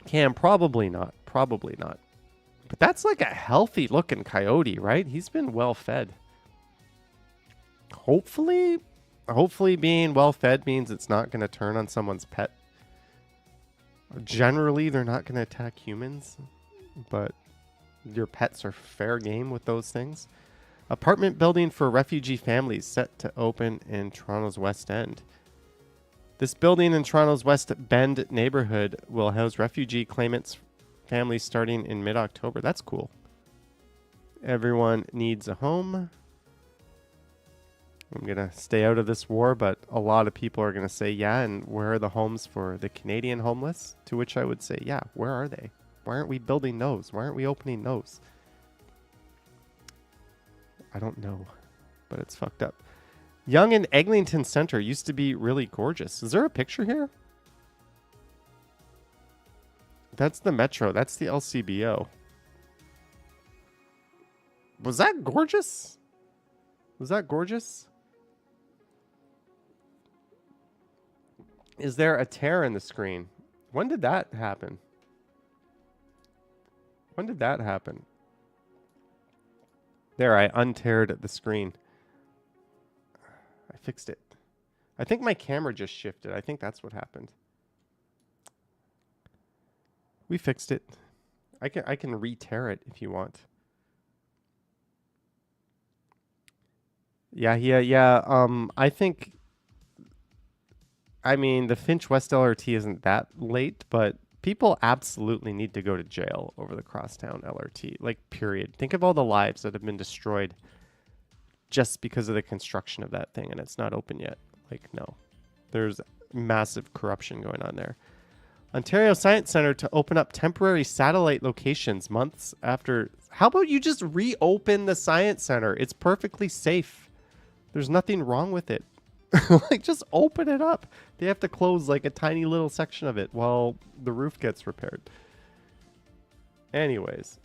Cam, probably not. Probably not. But that's like a healthy looking coyote, right? He's been well fed. Hopefully being well fed means it's not going to turn on someone's pet. Generally, they're not going to attack humans, but your pets are fair game with those things. Apartment building for refugee families set to open in Toronto's West End. This building in Toronto's West Bend neighborhood will house refugee claimants' families starting in mid-October. That's cool. Everyone needs a home. I'm going to stay out of this war, but a lot of people are going to say, yeah, and where are the homes for the Canadian homeless? To which I would say, yeah, where are they? Why aren't we building those? Why aren't we opening those? I don't know, but it's fucked up. Yonge and Eglinton Center used to be really gorgeous. Is there a picture here? That's the Metro. That's the LCBO. Was that gorgeous? Was that gorgeous? Is there a tear in the screen? When did that happen? When did that happen? There, I unteared the screen. I fixed it. I think my camera just shifted. I think that's what happened. We fixed it. I can re-tear it if you want. Yeah. I think, I mean, the Finch West LRT isn't that late, but people absolutely need to go to jail over the Crosstown LRT. Like, period. Think of all the lives that have been destroyed just because of the construction of that thing, and it's not open yet. Like, no. There's massive corruption going on there. Ontario Science Centre to open up temporary satellite locations months after. How about you just reopen the Science Centre? It's perfectly safe. There's nothing wrong with it. Like, just open it up. They have to close like a tiny little section of it while the roof gets repaired. Anyways,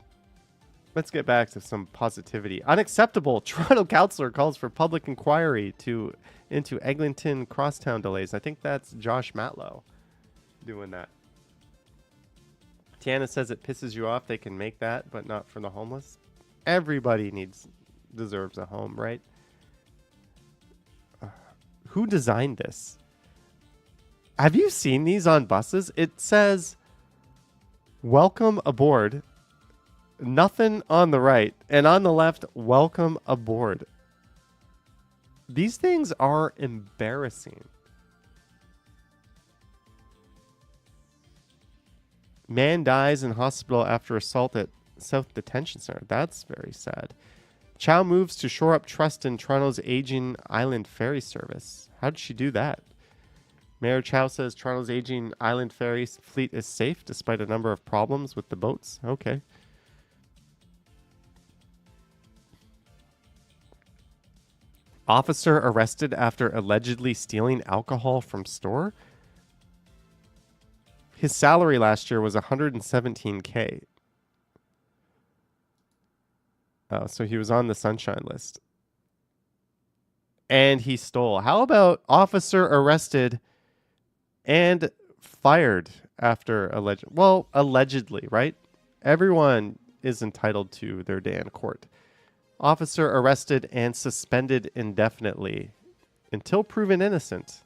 let's get back to some positivity. Unacceptable. Toronto councillor calls for public inquiry into Eglinton Crosstown delays. I think that's Josh Matlow doing that. Tiana says it pisses you off they can make that, but not for the homeless. Everybody deserves a home, right? Who designed this? Have you seen these on buses? It says, welcome aboard. Nothing on the right. And on the left, welcome aboard. These things are embarrassing. Man dies in hospital after assault at South Detention Center. That's very sad. Chow moves to shore up trust in Toronto's aging island ferry service. How did she do that? Mayor Chow says Toronto's aging island ferry fleet is safe despite a number of problems with the boats. Okay. Officer arrested after allegedly stealing alcohol from store. His salary last year was $117K. Oh, so he was on the sunshine list. And he stole. How about officer arrested and fired after allegedly, right? Everyone is entitled to their day in court. Officer arrested and suspended indefinitely until proven innocent.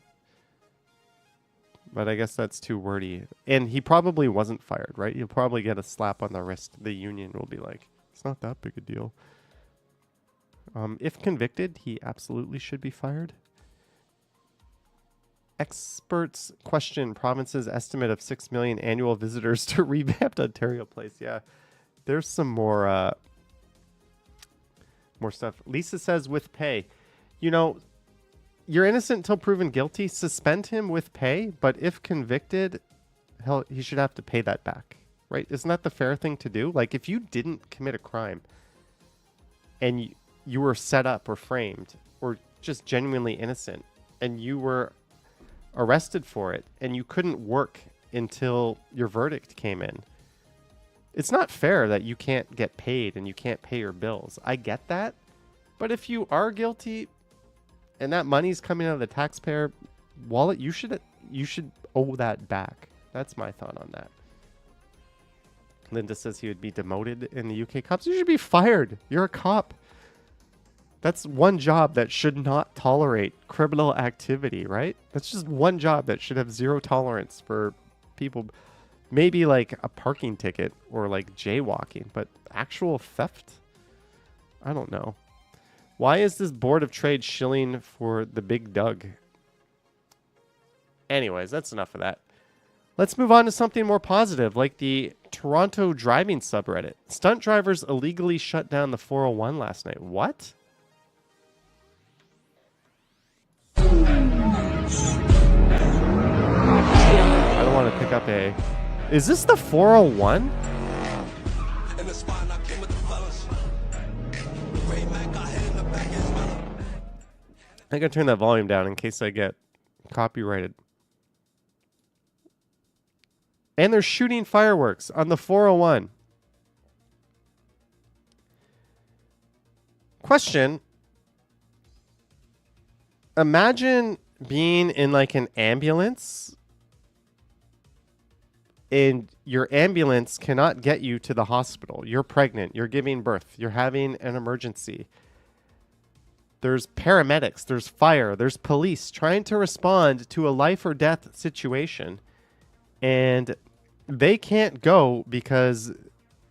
But I guess that's too wordy. And he probably wasn't fired, right? He'll probably get a slap on the wrist. The union will be like, it's not that big a deal. If convicted, he absolutely should be fired. Experts question province's estimate of 6 million annual visitors to revamped Ontario Place. Yeah, there's some more stuff. Lisa says with pay. You know, you're innocent until proven guilty. Suspend him with pay, but if convicted, he should have to pay that back. Right? Isn't that the fair thing to do? Like, if you didn't commit a crime and you were set up or framed or just genuinely innocent and you were arrested for it and you couldn't work until your verdict came in, it's not fair that you can't get paid and you can't pay your bills. I get that. But if you are guilty and that money's coming out of the taxpayer wallet, you should owe that back. That's my thought on that. Linda says he would be demoted in the UK cops. You should be fired. You're a cop. That's one job that should not tolerate criminal activity, right? That's just one job that should have zero tolerance for people. Maybe like a parking ticket or like jaywalking, but actual theft? I don't know. Why is this board of trade shilling for the big Doug? Anyways, that's enough of that. Let's move on to something more positive, like the Toronto driving subreddit. Stunt drivers illegally shut down the 401 last night. What? I don't want to pick up a... Is this the 401? I gotta turn that volume down in case I get copyrighted. And they're shooting fireworks on the 401. Question. Imagine being in like an ambulance and your ambulance cannot get you to the hospital. You're pregnant. You're giving birth. You're having an emergency. There's paramedics. There's fire. There's police trying to respond to a life or death situation. And they can't go because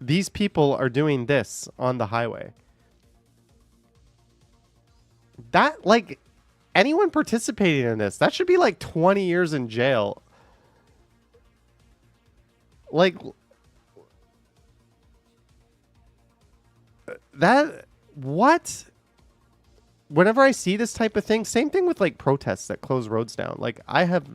these people are doing this on the highway. That, like, anyone participating in this, that should be like 20 years in jail. Like, that, what? Whenever I see this type of thing, same thing with like protests that close roads down. Like, I have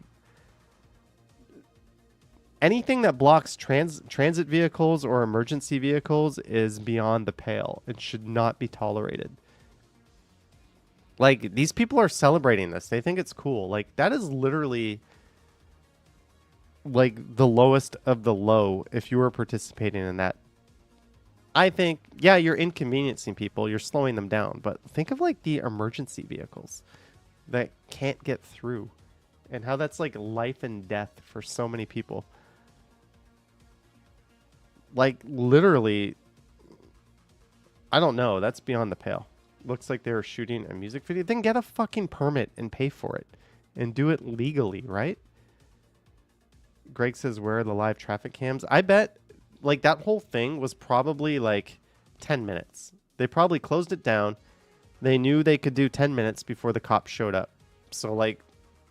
anything that blocks transit vehicles or emergency vehicles is beyond the pale. It should not be tolerated. Like, these people are celebrating this. They think it's cool. Like, that is literally like the lowest of the low if you were participating in that. I think, yeah, you're inconveniencing people. You're slowing them down. But think of like the emergency vehicles that can't get through and how that's like life and death for so many people. Like, literally, I don't know. That's beyond the pale. Looks like they were shooting a music video. Then get a fucking permit and pay for it and do it legally, right? Greg says, where are the live traffic cams? I bet like that whole thing was probably like 10 minutes. They probably closed it down. They knew they could do 10 minutes before the cops showed up. So like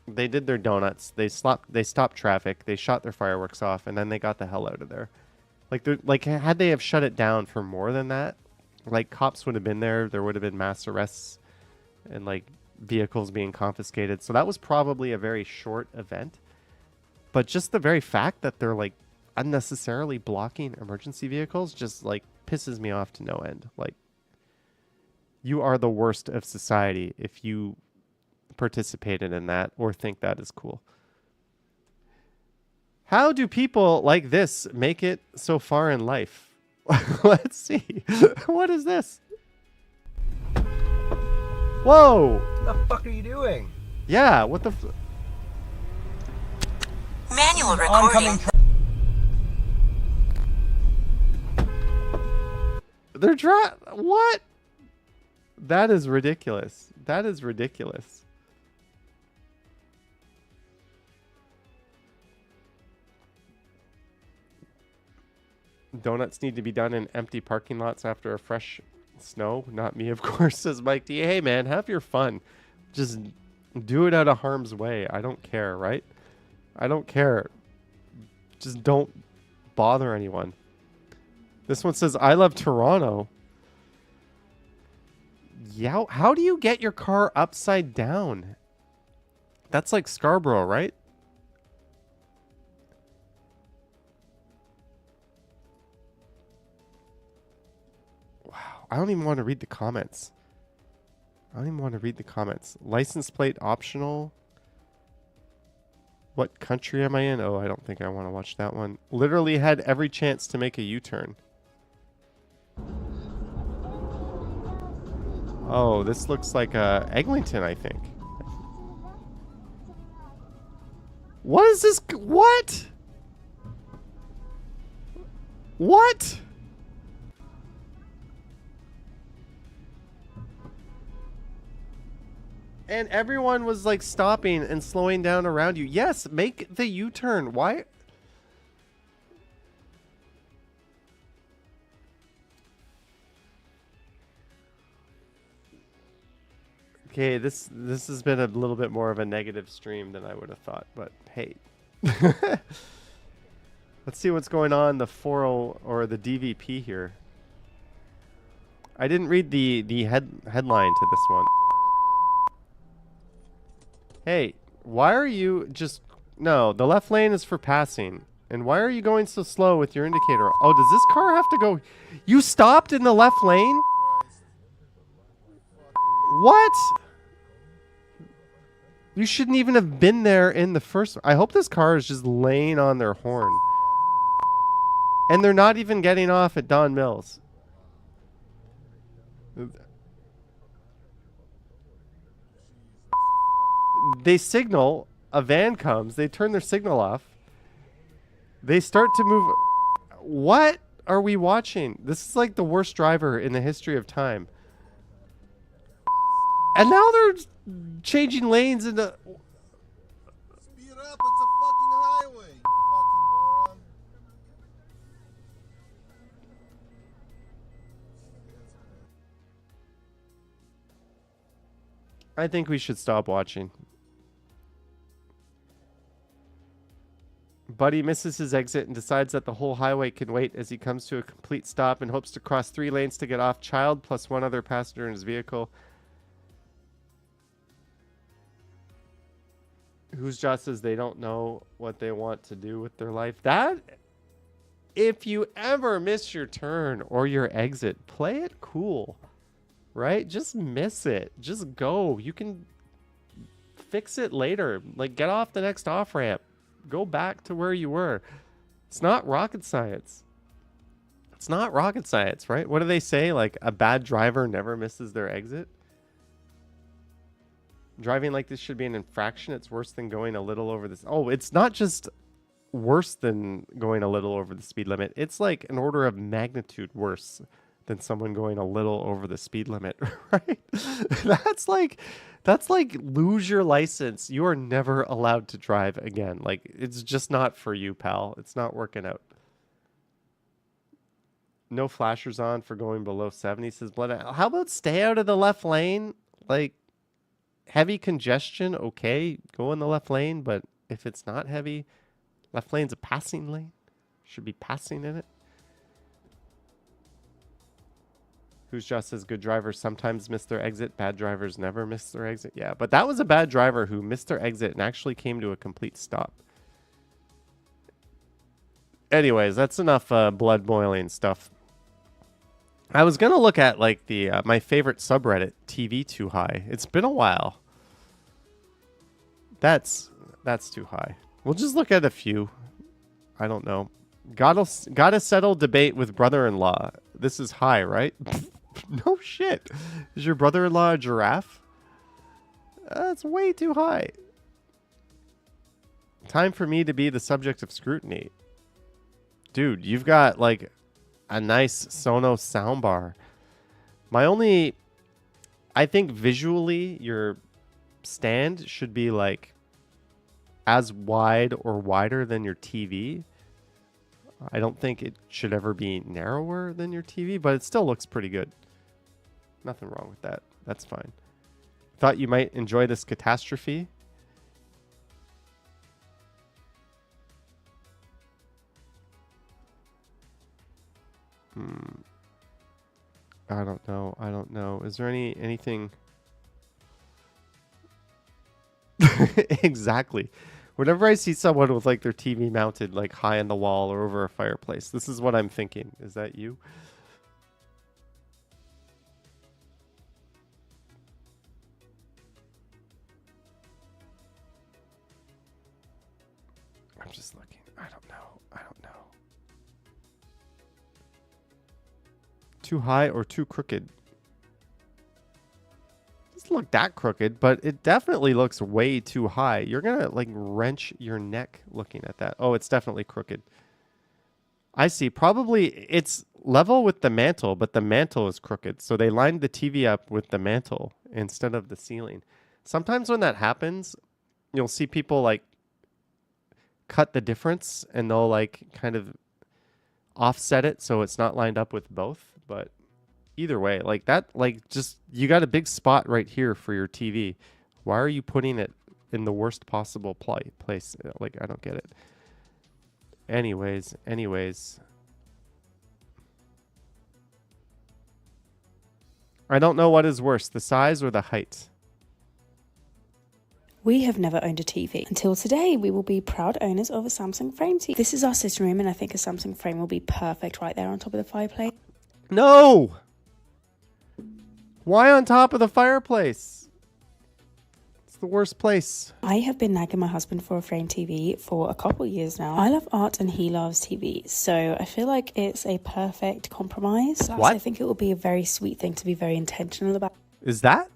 they did their donuts. They stopped traffic. They shot their fireworks off and then they got the hell out of there. Like had they have shut it down for more than that, like cops would have been there. There would have been mass arrests and like vehicles being confiscated. So that was probably a very short event. But just the very fact that they're like unnecessarily blocking emergency vehicles just like pisses me off to no end. Like, you are the worst of society if you participated in that or think that is cool. How do people like this make it so far in life? Let's see. What is this? Whoa! What the fuck are you doing? Yeah, what the Manual recording. They're what? That is ridiculous. That is ridiculous. Donuts need to be done in empty parking lots after a fresh snow. Not me, of course, says Mike D. Hey, man, have your fun. Just do it out of harm's way. I don't care, right? I don't care. Just don't bother anyone. This one says, I love Toronto. Yeah, how do you get your car upside down? That's like Scarborough, right? Wow, I don't even want to read the comments. License plate optional. What country am I in? Oh, I don't think I want to watch that one. Literally had every chance to make a U-turn. Oh, this looks like Eglinton, I think. What is this? What? What? And everyone was like stopping and slowing down around you. Yes, make the U-turn. Why? Okay, this has been a little bit more of a negative stream than I would have thought, but hey. Let's see what's going on in the 40 or the DVP here. I didn't read the headline to this one. Hey, why are you just... No, the left lane is for passing. And why are you going so slow with your indicator? Oh, does this car have to go... You stopped in the left lane? What? You shouldn't even have been there in the first... I hope this car is just laying on their horn. And they're not even getting off at Don Mills. They signal, a van comes, they turn their signal off. They start to move. What are we watching? This is like the worst driver in the history of time. And now they're changing lanes into... Speed up, it's a fucking highway, you fucking moron. I think we should stop watching. Buddy misses his exit and decides that the whole highway can wait as he comes to a complete stop and hopes to cross 3 lanes to get off. Child plus 1 other passenger in his vehicle. Who's just says they don't know what they want to do with their life. That, if you ever miss your turn or your exit, play it cool, right? Just miss it. Just go. You can fix it later. Like, get off the next off-ramp. Go back to where you were. It's not rocket science. It's not rocket science, right? What do they say? Like, a bad driver never misses their exit? Driving like this should be an infraction. It's worse than going a little over this. Oh, it's not just worse than going a little over the speed limit. It's like an order of magnitude worse than someone going a little over the speed limit, right? That's like lose your license. You are never allowed to drive again. Like, it's just not for you, pal. It's not working out. No flashers on for going below 70, says Blood. How about stay out of the left lane? Like, heavy congestion, okay, go in the left lane, but if it's not heavy, left lane's a passing lane. Should be passing in it. Who's just as good drivers sometimes miss their exit. Bad drivers never miss their exit. Yeah, but that was a bad driver who missed their exit and actually came to a complete stop. Anyways, that's enough blood boiling stuff. I was gonna look at like the my favorite subreddit, TV Too High. It's been a while. That's too high. We'll just look at a few. I don't know. Gotta settle debate with brother-in-law. This is high, right? No shit. Is your brother-in-law a giraffe? That's way too high. Time for me to be the subject of scrutiny. Dude, you've got like a nice Sonos soundbar. I think visually your stand should be like as wide or wider than your TV. I don't think it should ever be narrower than your TV, but it still looks pretty good. Nothing wrong with that. That's fine. Thought you might enjoy this catastrophe. I don't know. Is there anything? Exactly. Whenever I see someone with like their TV mounted like high on the wall or over a fireplace, this is what I'm thinking. Is that you? I'm just looking. I don't know. Too high or too crooked? Doesn't look that crooked, but it definitely looks way too high. You're gonna like wrench your neck looking at that. Oh, it's definitely crooked. I see. Probably it's level with the mantle, but the mantle is crooked. So they lined the TV up with the mantle instead of the ceiling. Sometimes when that happens, you'll see people like cut the difference and they'll like kind of offset it so it's not lined up with both. But Either way, like that, like just you got a big spot right here for your TV. Why are you putting it in the worst possible place? Like, I don't get it. Anyways. I don't know what is worse, the size or the height. We have never owned a TV. Until today, we will be proud owners of a Samsung frame TV. This is our sitting room, and I think a Samsung frame will be perfect right there on top of the fireplace. No! Why on top of the fireplace? It's the worst place. I have been nagging my husband for a frame TV for a couple years now. I love art and he loves TV, so I feel like it's a perfect compromise. Plus, What? I think it will be a very sweet thing to be very intentional about. Is that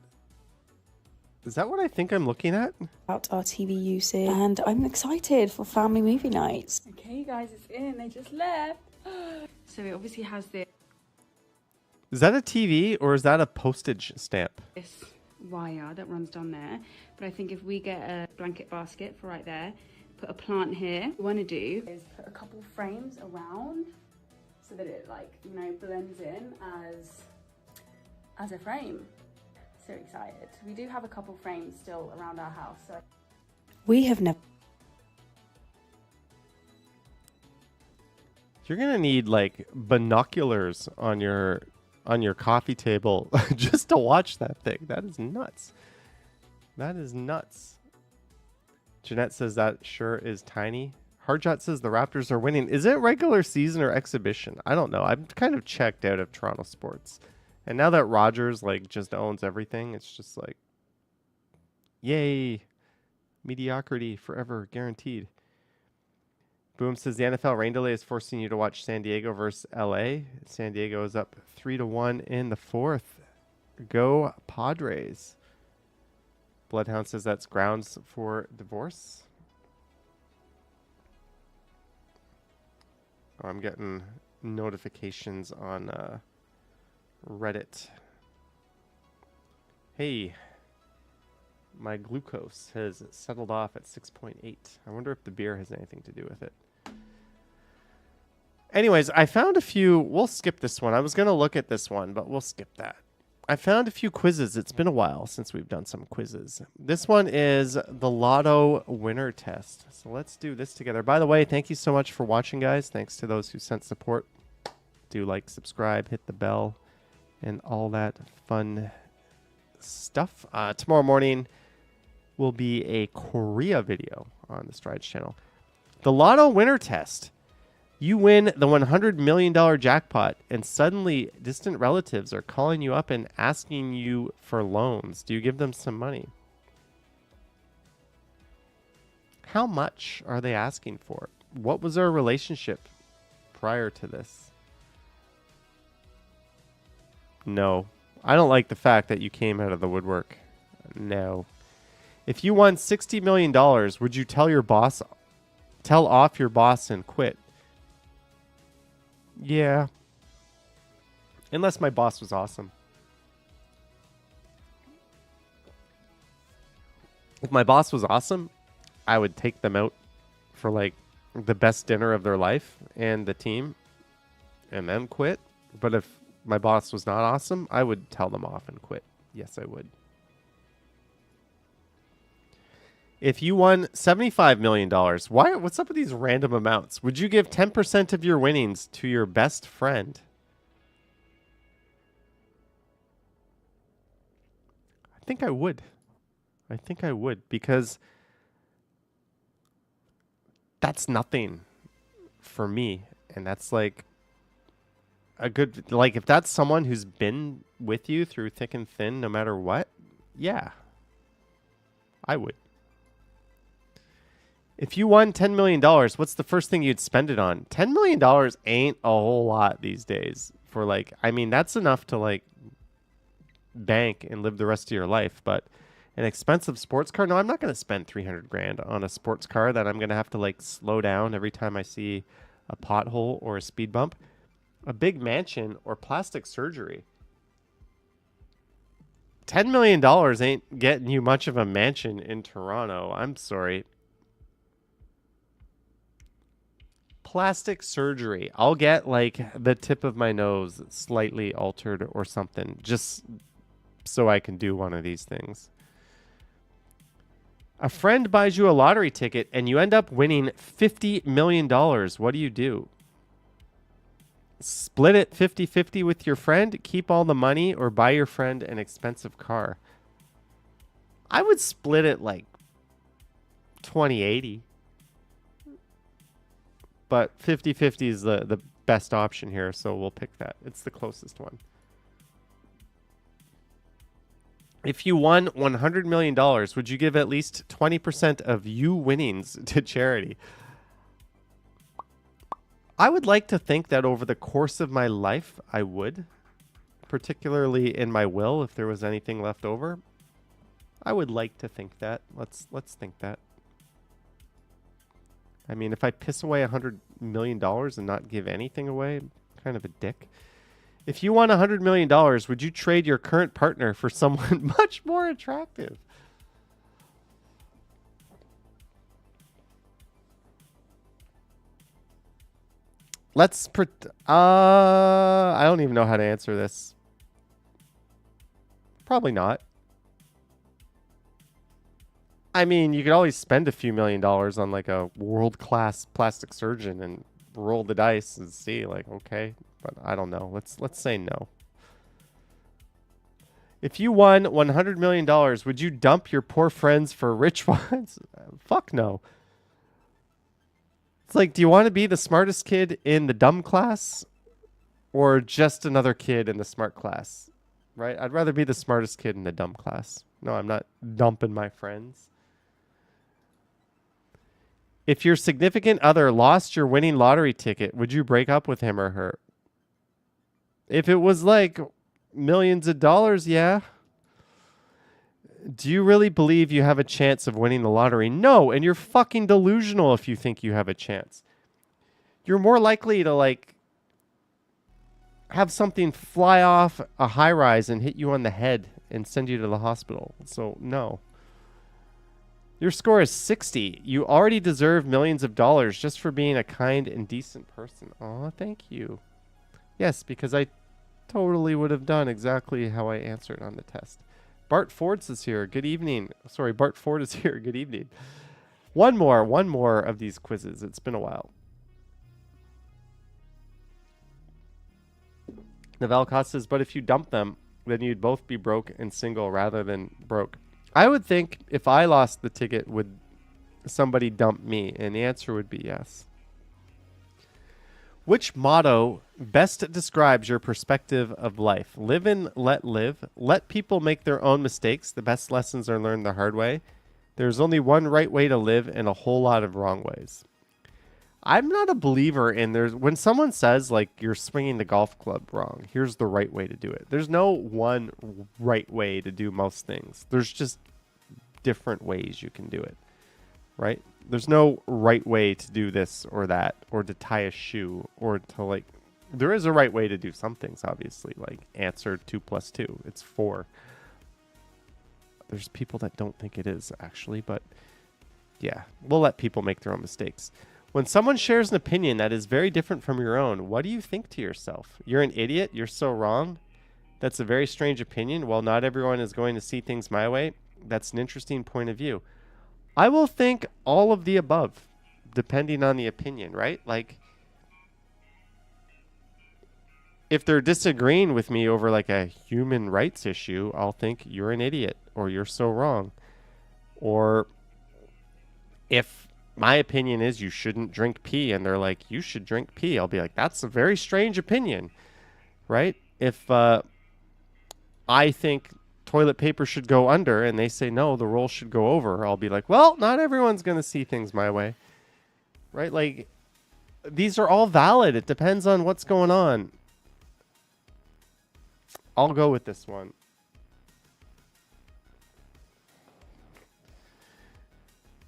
what I think I'm looking at? Our TV usage, and I'm excited for family movie nights. Okay, guys, it's in. They just left. So it obviously has this Is that a TV or is that a postage stamp? wire that runs down there. But I think if we get a blanket basket for right there, put a plant here, what we want to do is put a couple frames around so that it, like, you know, blends in as a frame. So excited. We do have a couple frames still around our house. So We have never. You're gonna need like binoculars on your coffee table just to watch that thing. That is nuts. That is nuts. Jeanette says that sure is tiny. Hardshot says the Raptors are winning. Is it regular season or exhibition? I don't know. I'm kind of checked out of Toronto sports. And now that Rogers like just owns everything, it's just like, yay, mediocrity forever guaranteed. Boom says the NFL rain delay is forcing you to watch San Diego versus LA. San Diego is up 3-1 in the fourth. Go Padres. Bloodhound says that's grounds for divorce. Oh, I'm getting notifications on Reddit. Hey, my glucose has settled off at 6.8. I wonder if the beer has anything to do with it. Anyways, I found a few. We'll skip this one. I was going to look at this one, but we'll skip that. I found a few quizzes. It's been a while since we've done some quizzes. This one is the Lotto winner test. So let's do this together. By the way, thank you so much for watching, guys. Thanks to those who sent support. Do like, subscribe, hit the bell, and all that fun stuff. Tomorrow morning will be a Korea video on the Strides channel. The Lotto winner test. You win the $100 million jackpot, and suddenly distant relatives are calling you up and asking you for loans. Do you give them some money? How much are they asking for? What was our relationship prior to this? No. I don't like the fact that you came out of the woodwork. No. If you won $60 million, would you tell off your boss and quit? Yeah. Unless my boss was awesome. If my boss was awesome, I would take them out for like the best dinner of their life and the team and then quit. But if my boss was not awesome, I would tell them off and quit. Yes, I would. If you won $75 million, what's up with these random amounts? Would you give 10% of your winnings to your best friend? I think I would. Because that's nothing for me. And that's like a good, like if that's someone who's been with you through thick and thin, no matter what, yeah, I would. If you won $10 million, what's the first thing you'd spend it on? $10 million ain't a whole lot these days for like, I mean, that's enough to like bank and live the rest of your life. But an expensive sports car, no, I'm not going to spend 300 grand on a sports car that I'm going to have to like slow down every time I see a pothole or a speed bump. A big mansion or plastic surgery. $10 million ain't getting you much of a mansion in Toronto. I'm sorry. Plastic surgery. I'll get like the tip of my nose slightly altered or something just so I can do one of these things. A friend buys you a lottery ticket and you end up winning $50 million. What do you do? Split it 50-50 with your friend, keep all the money, or buy your friend an expensive car? I would split it like 20-80. But 50-50 is the best option here, so we'll pick that. It's the closest one. If you won $100 million, would you give at least 20% of you winnings to charity? I would like to think that over the course of my life, I would. Particularly in my will, if there was anything left over. I would like to think that. Let's think that. I mean, if I piss away $100 million and not give anything away, I'm kind of a dick. If you won $100 million, would you trade your current partner for someone much more attractive? I don't even know how to answer this. Probably not. I mean, you could always spend a few $1,000,000 on like a world-class plastic surgeon and roll the dice and see, like, okay, but I don't know. Let's say no. If you won $100 million, would you dump your poor friends for rich ones? Fuck no. It's like, do you want to be the smartest kid in the dumb class or just another kid in the smart class? Right? I'd rather be the smartest kid in the dumb class. No, I'm not dumping my friends. If your significant other lost your winning lottery ticket, would you break up with him or her? If it was like millions of dollars, yeah. Do you really believe you have a chance of winning the lottery? No, and you're fucking delusional if you think you have a chance. You're more likely to like have something fly off a high rise and hit you on the head and send you to the hospital. So no. Your score is 60. You already deserve millions of dollars just for being a kind and decent person. Oh, thank you. Yes, because I totally would have done exactly how I answered on the test. Bart Ford's is here. Good evening. Sorry, Bart Ford is here. Good evening. One more of these quizzes. It's been a while. Naval Costa says, but if you dump them, then you'd both be broke and single rather than broke. I would think if I lost the ticket, would somebody dump me? And the answer would be yes. Which motto best describes your perspective of life? Live and let live. Let people make their own mistakes. The best lessons are learned the hard way. There's only one right way to live and a whole lot of wrong ways. I'm not a believer in when someone says like you're swinging the golf club wrong, here's the right way to do it. There's no one right way to do most things. There's just different ways you can do it, right? There's no right way to do this or that, or to tie a shoe, or to like, there is a right way to do some things, obviously, like answer 2 + 2. It's 4. There's people that don't think it is actually, but yeah, we'll let people make their own mistakes. When someone shares an opinion that is very different from your own, what do you think to yourself? You're an idiot. You're so wrong. That's a very strange opinion. Well, not everyone is going to see things my way. That's an interesting point of view. I will think all of the above, depending on the opinion, right? Like, if they're disagreeing with me over like a human rights issue, I'll think you're an idiot or you're so wrong. Or if my opinion is you shouldn't drink pee and they're like, you should drink pee, I'll be like, that's a very strange opinion, right? If I think toilet paper should go under and they say no, the roll should go over, I'll be like, well, not everyone's going to see things my way, right? Like, these are all valid. It depends on what's going on. I'll go with this one.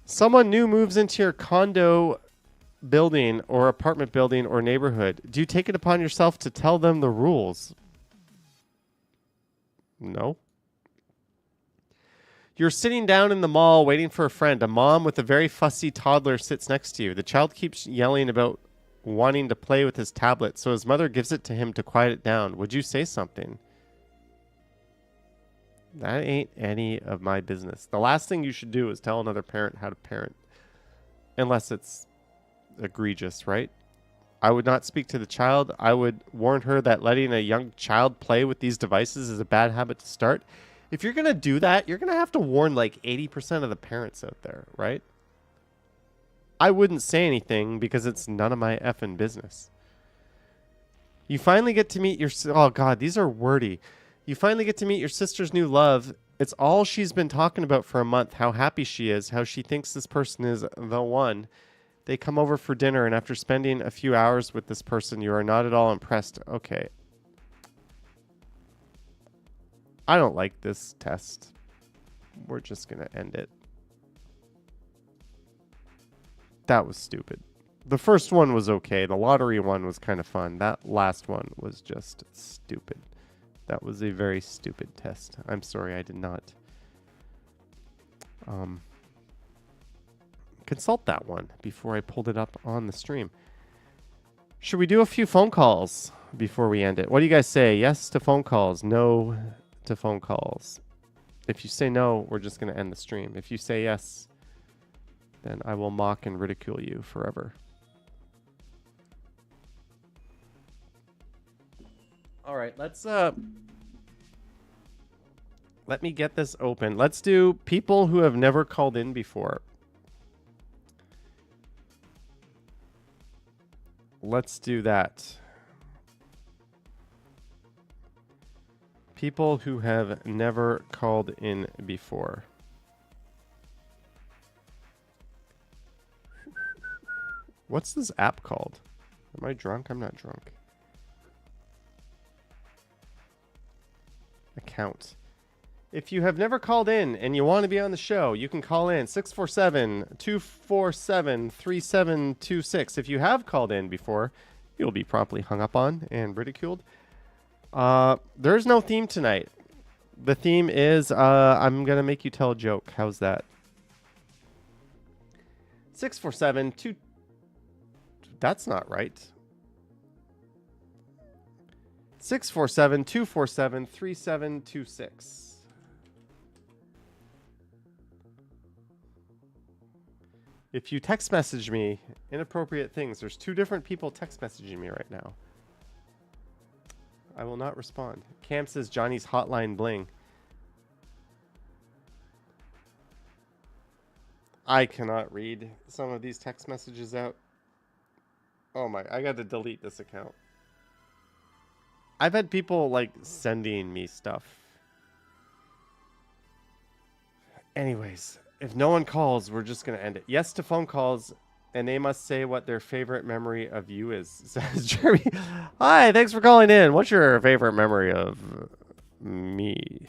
Someone new moves into your condo building or apartment building or neighborhood. Do you take it upon yourself to tell them the rules? No. You're sitting down in the mall waiting for a friend. A mom with a very fussy toddler sits next to you. The child keeps yelling about wanting to play with his tablet, so his mother gives it to him to quiet it down. Would you say something? That ain't any of my business. The last thing you should do is tell another parent how to parent. Unless it's egregious, right? I would not speak to the child. I would warn her that letting a young child play with these devices is a bad habit to start. If you're going to do that, you're going to have to warn like 80% of the parents out there, right? I wouldn't say anything because it's none of my effing business. You finally get to meet your... Oh, God, these are wordy. You finally get to meet your sister's new love. It's all she's been talking about for a month, how happy she is, how she thinks this person is the one. They come over for dinner, and after spending a few hours with this person, you are not at all impressed. Okay. I don't like this test. We're just going to end it. That was stupid. The first one was okay. The lottery one was kind of fun. That last one was just stupid. That was a very stupid test. I'm sorry, I did not consult that one before I pulled it up on the stream. Should we do a few phone calls before we end it? What do you guys say? Yes to phone calls, no to phone calls. If you say no, we're just going to end the stream. If you say yes, then I will mock and ridicule you forever. All right, let's let me get this open. Let's do people who have never called in before. Let's do that. People who have never called in before. What's this app called? Am I drunk? I'm not drunk. Account. If you have never called in and you want to be on the show, you can call in 647-247-3726. If you have called in before, you'll be promptly hung up on and ridiculed. There's no theme tonight. The theme is I'm going to make you tell a joke. How's that? 647-2... That's not right. 647-247-3726. If you text message me inappropriate things, there's 2 different people text messaging me right now. I will not respond. Cam says Johnny's hotline bling. I cannot read some of these text messages out. Oh my, I got to delete this account. I've had people like sending me stuff. Anyways, if no one calls, we're just going to end it. Yes to phone calls, and they must say what their favorite memory of you is, says Jeremy. Hi, thanks for calling in. What's your favorite memory of me?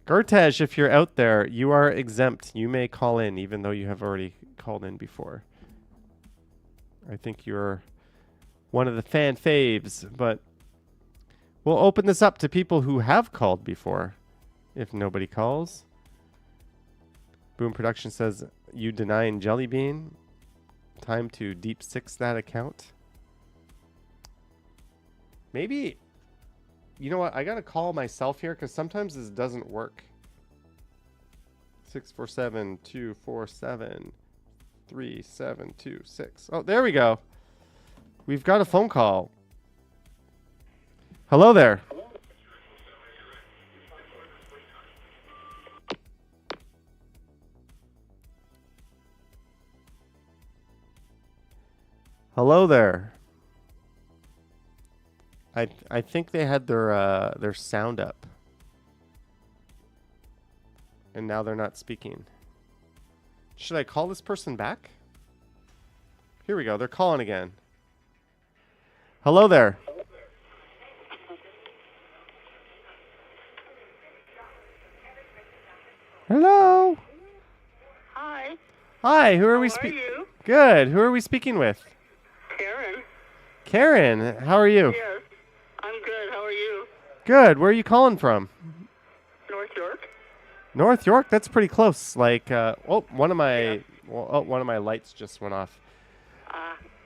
Gertej, if you're out there, you are exempt. You may call in, even though you have already called in before. I think you're one of the fan faves, but we'll open this up to people who have called before, if nobody calls. Boom Production says, you denying Jelly Bean. Time to deep six that account. Maybe, you know what? I got to call myself here because sometimes this doesn't work. 647-247-3726. Oh, there we go. We've got a phone call. Hello there. Hello there. I think they had their sound up. And now they're not speaking. Should I call this person back? Here we go. They're calling again. Hello there. Hello. Hi. Hi, who are we How are speaking? you? Good. Who are we speaking with? Karen. Karen, how are you? Yes. I'm good. How are you? Good. Where are you calling from? North York. North York? That's pretty close. Like one of my lights just went off.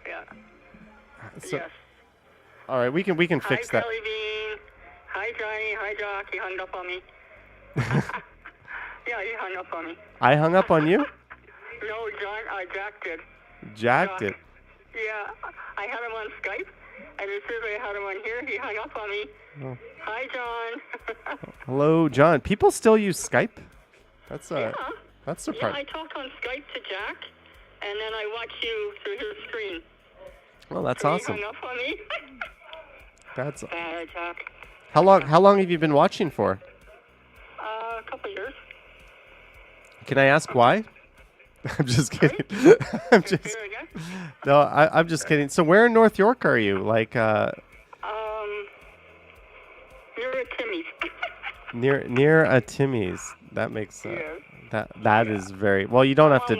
Yeah. So, Yes. all right, we can fix Hi, that. Jelly Bean. Hi, Johnny. Hi, Jock. He hung up on me. Yeah, he hung up on me. I hung up on you. No, Jack did. Jack did. Yeah, I had him on Skype, and as soon as I had him on here, he hung up on me. Oh. Hi, John. Hello, John. People still use Skype. That's Yeah, surprising. I talked on Skype to Jack, and then I watched you through his screen. Well, that's And awesome. He hung up on me. That's Jack. how long have you been watching for? A couple years. Can I ask why? I'm just kidding. I'm just Here again. no. I'm just kidding. So where in North York are you? Like You're a Timmy's. near a Timmy's. That makes Yes. that is very well. You don't have to.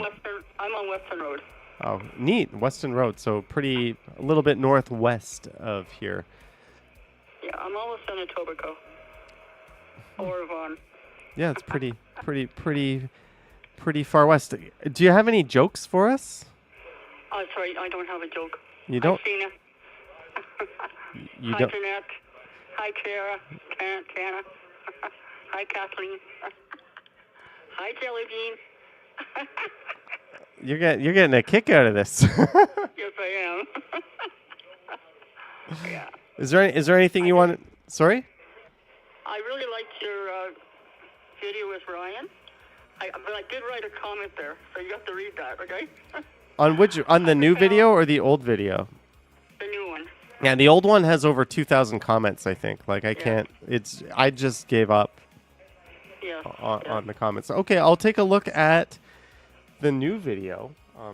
I'm on Western Road. Oh, neat. Western Road. So a little bit northwest of here. Yeah, I'm almost done at Etobicoke. Or Vaughan. Yeah, it's pretty far west. Do you have any jokes for us? Oh, sorry, I don't have a joke. You don't. Hi, Tina. You Hi, don't. Jeanette. Hi, Kara. Tana. Hi, Kathleen. Hi, Jelly Bean. You're getting a kick out of this. Yes, I am. Yeah. Is there anything you want? Sorry. I really liked your video with Ryan. But I did write a comment there, so you have to read that, okay? On the new video or the old video? The new one. Yeah, the old one has over 2,000 comments, I think. Like I can't. I just gave up Yeah. on the comments. Okay, I'll take a look at the new video. I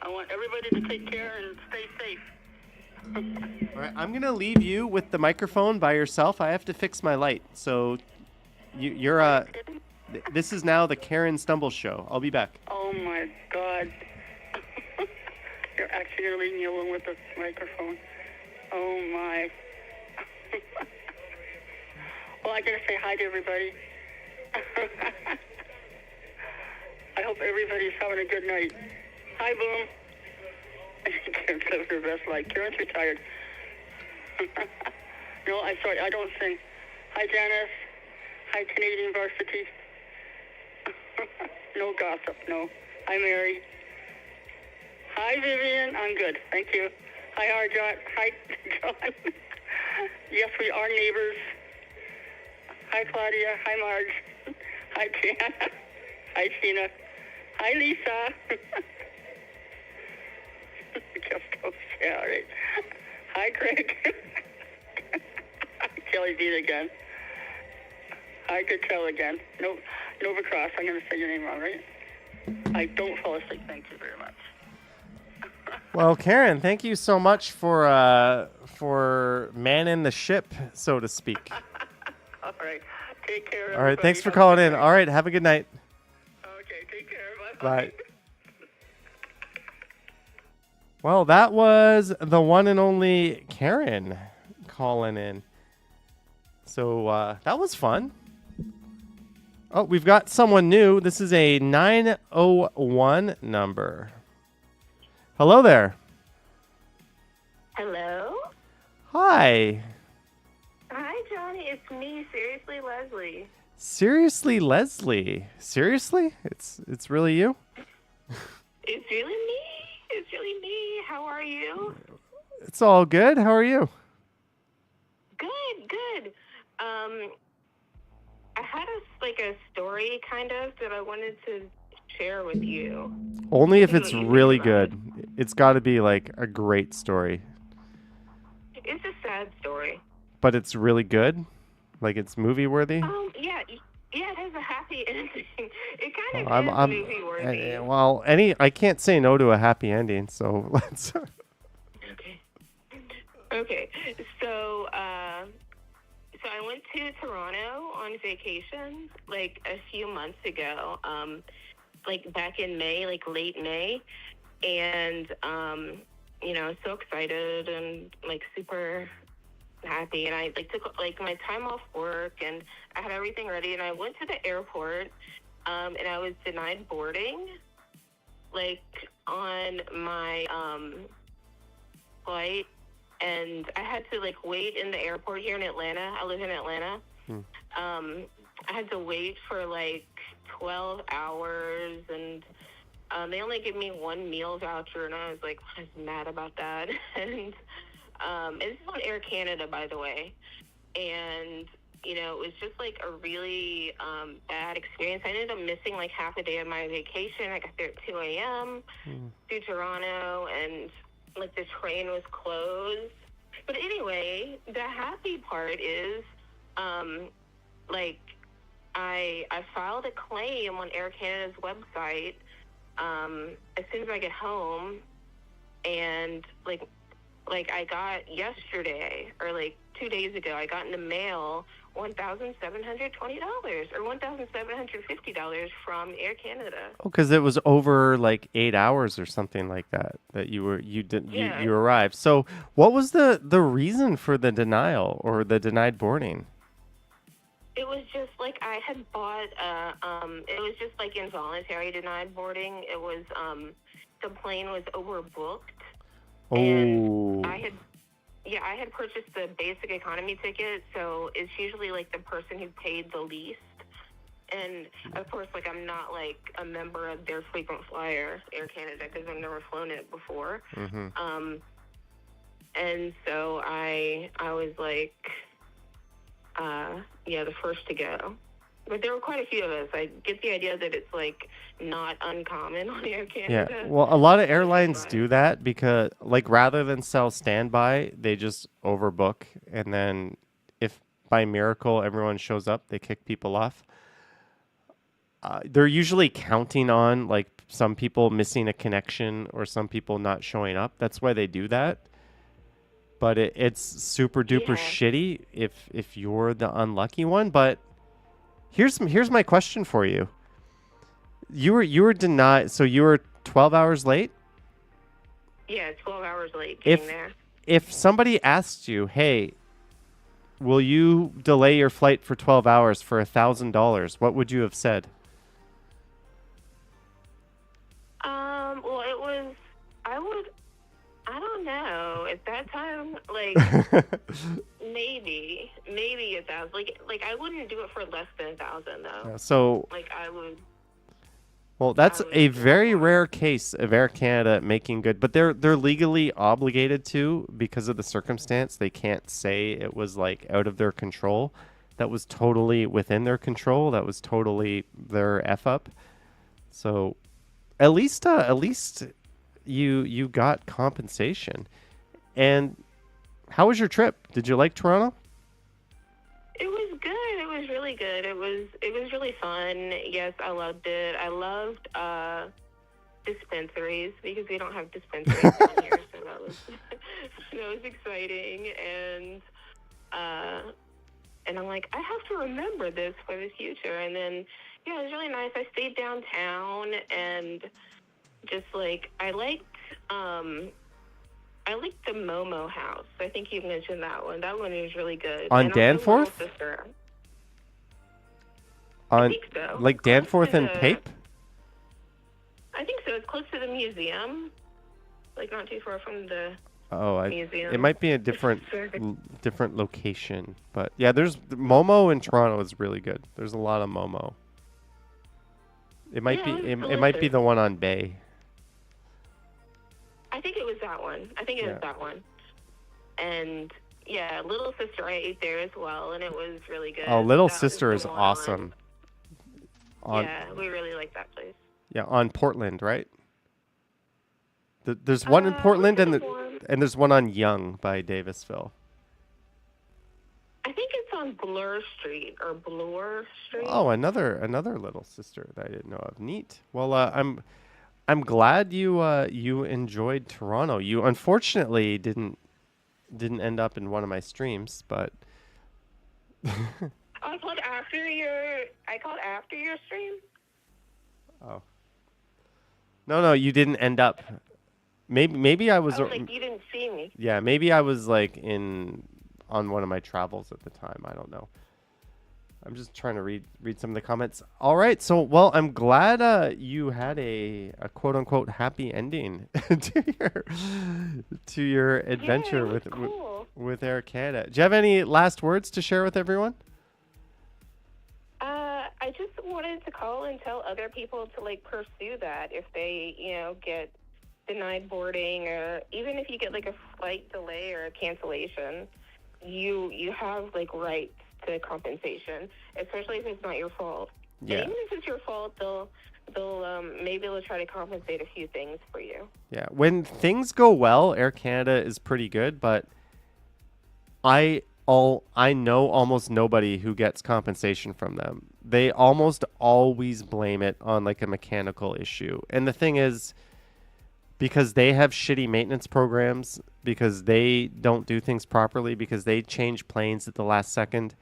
want everybody to take care and stay safe. All right, I'm gonna leave you with the microphone by yourself. I have to fix my light. So you're this is now the Karen Stumble Show. I'll be back. Oh my God. You're actually going to leave me alone with the microphone. Oh my. Well, I got to say hi to everybody. I hope everybody's having a good night. Hi, Boom. Karen's living her best life. Karen's retired. No, I'm sorry, I don't sing. Hi, Janice. Hi, Canadian Varsity. No gossip, no. Hi, Mary. Hi, Vivian. I'm good, thank you. Hi, Arjot. Hi, John. Yes, we are neighbors. Hi, Claudia. Hi, Marge. Hi, Jan. Hi, Tina. Hi, Lisa. Just goes, yeah, all right. Hi, Greg. Jelly Bean again. Hi, Gatell again. No, Nova Cross. I'm going to say your name wrong, right? I don't fall asleep. Thank you very much. Well, Karen, thank you so much for manning the ship, so to speak. All right. Take care. All right, thanks for calling in. All right, have a good night. Okay, take care. Bye. Well, that was the one and only Karen calling in. So that was fun. Oh, we've got someone new. This is a 901 number. Hello there. Hello? Hi. Hi, Johnny. It's me, seriously, Leslie. Seriously, Leslie. Seriously? It's really you? It's really me. It's really me. How are you? It's all good. How are you? Good, good. I had a story kind of that I wanted to share with you. Only if it's really good. It's got to be like a great story. It's a sad story. But it's really good? Like it's movie worthy? Yeah, it has a happy ending. It kind of is movie worthy. Well, I can't say no to a happy ending, so let's. Okay. So I went to Toronto on vacation like a few months ago, like back in May, like late May, and so excited and like super happy, and I took like my time off work and I had everything ready, and I went to the airport, and I was denied boarding, like on my flight, and I had to like wait in the airport here in Atlanta. I live in Atlanta. I had to wait for like 12 hours, and they only give me one meal voucher, and I was mad about that. And this is on Air Canada, by the way. And, you know, it was just like a really bad experience. I ended up missing like half a day of my vacation. I got there at 2 a.m. to Toronto, and like the train was closed. But anyway, the happy part is, I filed a claim on Air Canada's website as soon as I get home, and like I got yesterday or like 2 days ago, I got in the mail $1,720 or $1,750 from Air Canada. Oh, because it was over like 8 hours or something like that you arrived. So what was the reason for the denial or the denied boarding? It was just like I had bought it was just like involuntary denied boarding. It was the plane was overbooked. Oh. And I had purchased the basic economy ticket, so it's usually like the person who paid the least. And of course, like I'm not like a member of their frequent flyer, Air Canada, because I've never flown it before. And so I was like, the first to go. But there were quite a few of us. I get the idea that it's like not uncommon on Air Canada. Yeah, well, a lot of airlines do that because, like, rather than sell standby, they just overbook, and then if by miracle everyone shows up, they kick people off. They're usually counting on like some people missing a connection or some people not showing up. That's why they do that. But it's super duper shitty if you're the unlucky one. But here's my question for you. You were denied, so you were 12 hours late? Yeah, 12 hours late getting there. If somebody asked you, hey, will you delay your flight for 12 hours for $1,000, what would you have said? Well, I don't know. At that time, like, maybe 1,000. Like I wouldn't do it for less than 1,000 though. So, like I would. Well, that's a very rare case of Air Canada making good, but they're legally obligated to because of the circumstance. They can't say it was like out of their control. That was totally within their control. That was totally their F up. So, at least you got compensation. And how was your trip? Did you like Toronto? It was good. It was really good. It was really fun. Yes, I loved it. I loved dispensaries because we don't have dispensaries down here, so that was exciting. And I'm like, I have to remember this for the future. And then it was really nice. I stayed downtown and just like I liked the Momo house. I think you mentioned that one. That one is really good. On Danforth? I think so. Like Danforth and Pape? I think so. It's close to the museum. Like not too far from the museum. It might be a different location. But yeah, there's Momo in Toronto is really good. There's a lot of Momo. It might be the one on Bay. I think it was that one. Was that one. And yeah, Little Sister I ate there as well, and it was really good. Oh, Little Sister is awesome. Yeah, we really like that place. Yeah, on Portland, right? There's one in Portland, and there's one on Yonge by Davisville. I think it's on Bloor Street or Bloor Street. Oh, another Little Sister that I didn't know of. Neat. Well, I'm glad you enjoyed Toronto. You unfortunately didn't end up in one of my streams, but I called after your stream. Oh. No, you didn't end up. Maybe I was. Like you didn't see me. Yeah, maybe I was like on one of my travels at the time. I don't know. I'm just trying to read some of the comments. All right, so well, I'm glad you had a quote unquote happy ending to your adventure with Air Canada. Do you have any last words to share with everyone? I just wanted to call and tell other people to like pursue that if they, get denied boarding, or even if you get like a flight delay or a cancellation, you have like rights to compensation, especially if it's not your fault. Yeah. And even if it's your fault, they'll maybe they'll try to compensate a few things for you. Yeah. When things go well, Air Canada is pretty good, but I know almost nobody who gets compensation from them. They almost always blame it on like a mechanical issue. And the thing is, because they have shitty maintenance programs, because they don't do things properly, because they change planes at the last second,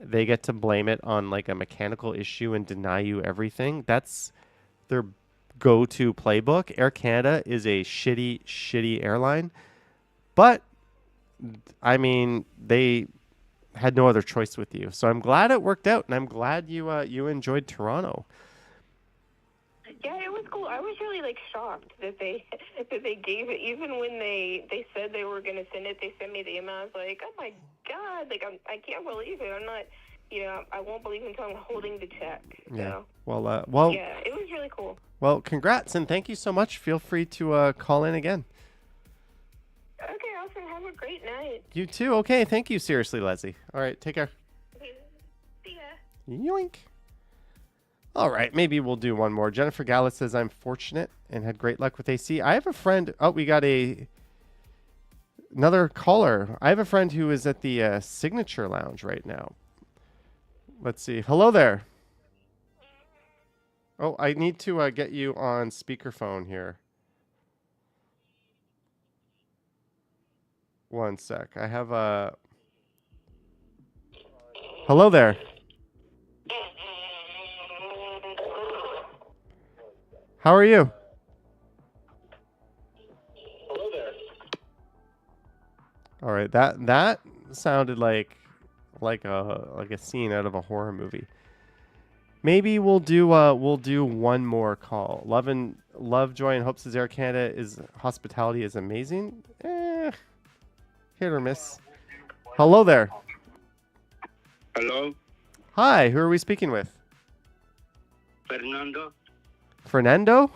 they get to blame it on like a mechanical issue and deny you everything. That's their go-to playbook. Air Canada is a shitty airline. But I mean, they had no other choice with you. So I'm glad it worked out, and I'm glad you enjoyed Toronto. Yeah, it was cool. I was really like shocked that they gave it, even when they said they were going to send it. They sent me the email. I was like, oh my god, like I can't believe it. I'm not, I won't believe it until I'm holding the check. Yeah. So. Well. Yeah, it was really cool. Well, congrats, and thank you so much. Feel free to call in again. Okay, awesome. Have a great night. You too. Okay, thank you. Seriously, Leslie. All right, take care. Okay, see ya. Yoink. All right, maybe we'll do one more. Jennifer Gallett says, I'm fortunate and had great luck with AC. I have a friend. Oh, we got another caller. I have a friend who is at the Signature Lounge right now. Let's see. Hello there. Oh, I need to get you on speakerphone here. One sec. I have a... Hello there. How are you? Hello there. All right, that sounded like a scene out of a horror movie. Maybe we'll do one more call. Love, joy, and hopes says Air Canada is hospitality is amazing. Hit or miss. Hello there. Hello, Hi, who are we speaking with? Fernando. Fernando?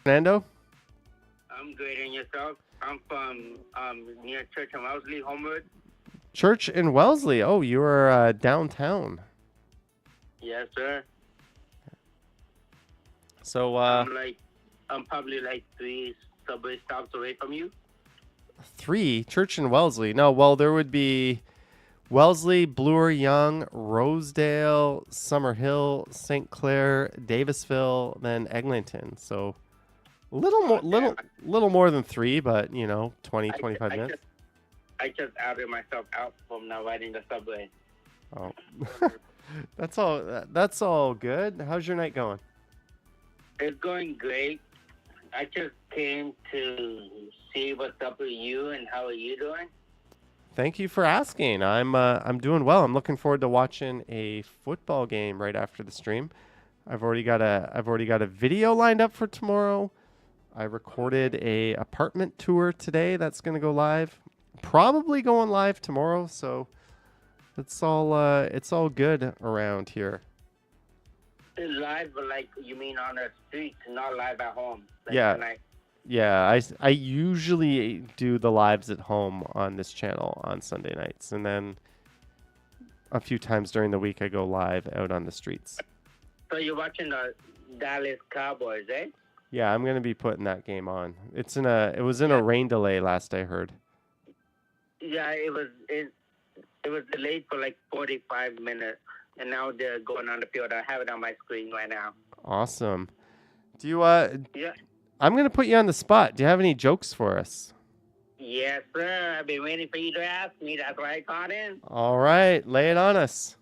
Fernando? I'm good, and yourself? I'm from near Church and Wellesley, Homewood. Church in Wellesley. Oh, you are downtown. Yes, sir. So I'm probably like 3 subway stops away from you. 3 Church in Wellesley. No, well, there would be Wellesley, Bloor Young, Rosedale, Summerhill, St. Clair, Davisville, then Eglinton. So little more than 3, but 20-25 minutes. I just outed myself out from not riding the subway. Oh, that's all good. How's your night going? It's going great. I just came to see what's up with you and how are you doing? Thank you for asking. I'm doing well. I'm looking forward to watching a football game right after the stream. I've already got a video lined up for tomorrow. I recorded a apartment tour today that's going to go live. Probably going live tomorrow, so it's all good around here. Live, but like you mean on the streets, not live at home. Like Yeah. Tonight. Yeah, I usually do the lives at home on this channel on Sunday nights, and then a few times during the week I go live out on the streets. So you're watching the Dallas Cowboys, eh? Yeah, I'm gonna be putting that game on. It was in a rain delay last I heard. Yeah, it was delayed for like 45 minutes, and now they're going on the field. I have it on my screen right now. Awesome. Do you Yeah. I'm gonna put you on the spot. Do you have any jokes for us? Yes, sir. I've been waiting for you to ask me. That's why I called in. All right, lay it on us.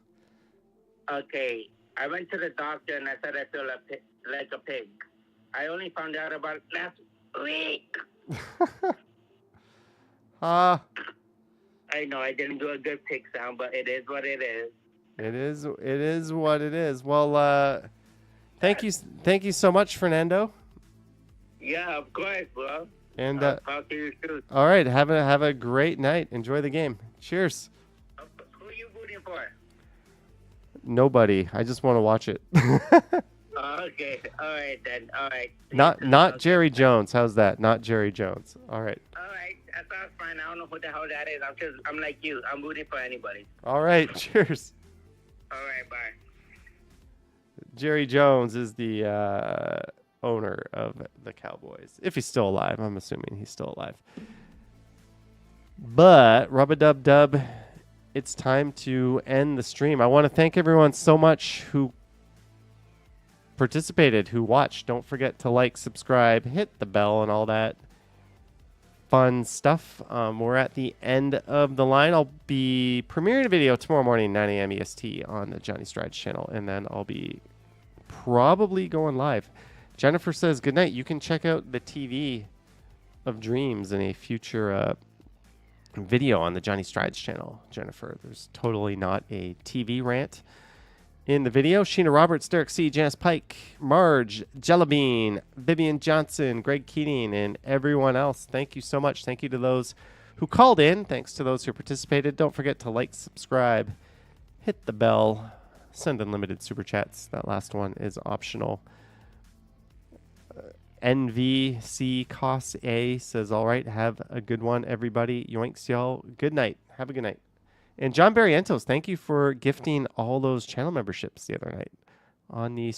Okay. I went to the doctor and I said I feel like a pig. I only found out about last week. Ah. I know I didn't do a good pig sound, but it is what it is. It is what it is. Well, thank you so much, Fernando. Yeah, of course, bro. And I'll talk to you soon. all right, have a great night. Enjoy the game. Cheers. Who are you rooting for? Nobody. I just want to watch it. Okay. All right then. All right. Not Jerry Jones. How's that? Not Jerry Jones. All right. All right. That sounds fine. I don't know who the hell that is. I'm like you. I'm rooting for anybody. All right. Cheers. All right. Bye. Jerry Jones is the owner of the Cowboys. If he's still alive. I'm assuming he's still alive. But rub-a-dub-dub, it's time to end the stream. I want to thank everyone so much who participated, who watched. Don't forget to like, subscribe, hit the bell, and all that fun stuff. We're at the end of the line. I'll be premiering a video tomorrow morning, 9 a.m. EST on the Johnny Strides channel, and then I'll be probably going live. Jennifer says, good night. You can check out the TV of Dreams in a future video on the Johnny Strides channel, Jennifer. There's totally not a TV rant in the video. Sheena Roberts, Derek C., Janice Pike, Marge, Jellybean, Vivian Johnson, Greg Keating, and everyone else. Thank you so much. Thank you to those who called in. Thanks to those who participated. Don't forget to like, subscribe, hit the bell, send unlimited super chats. That last one is optional. NVC Cost A says, all right, have a good one, everybody. Yoinks, y'all. Good night. Have a good night. And John Barrientos, thank you for gifting all those channel memberships the other night on the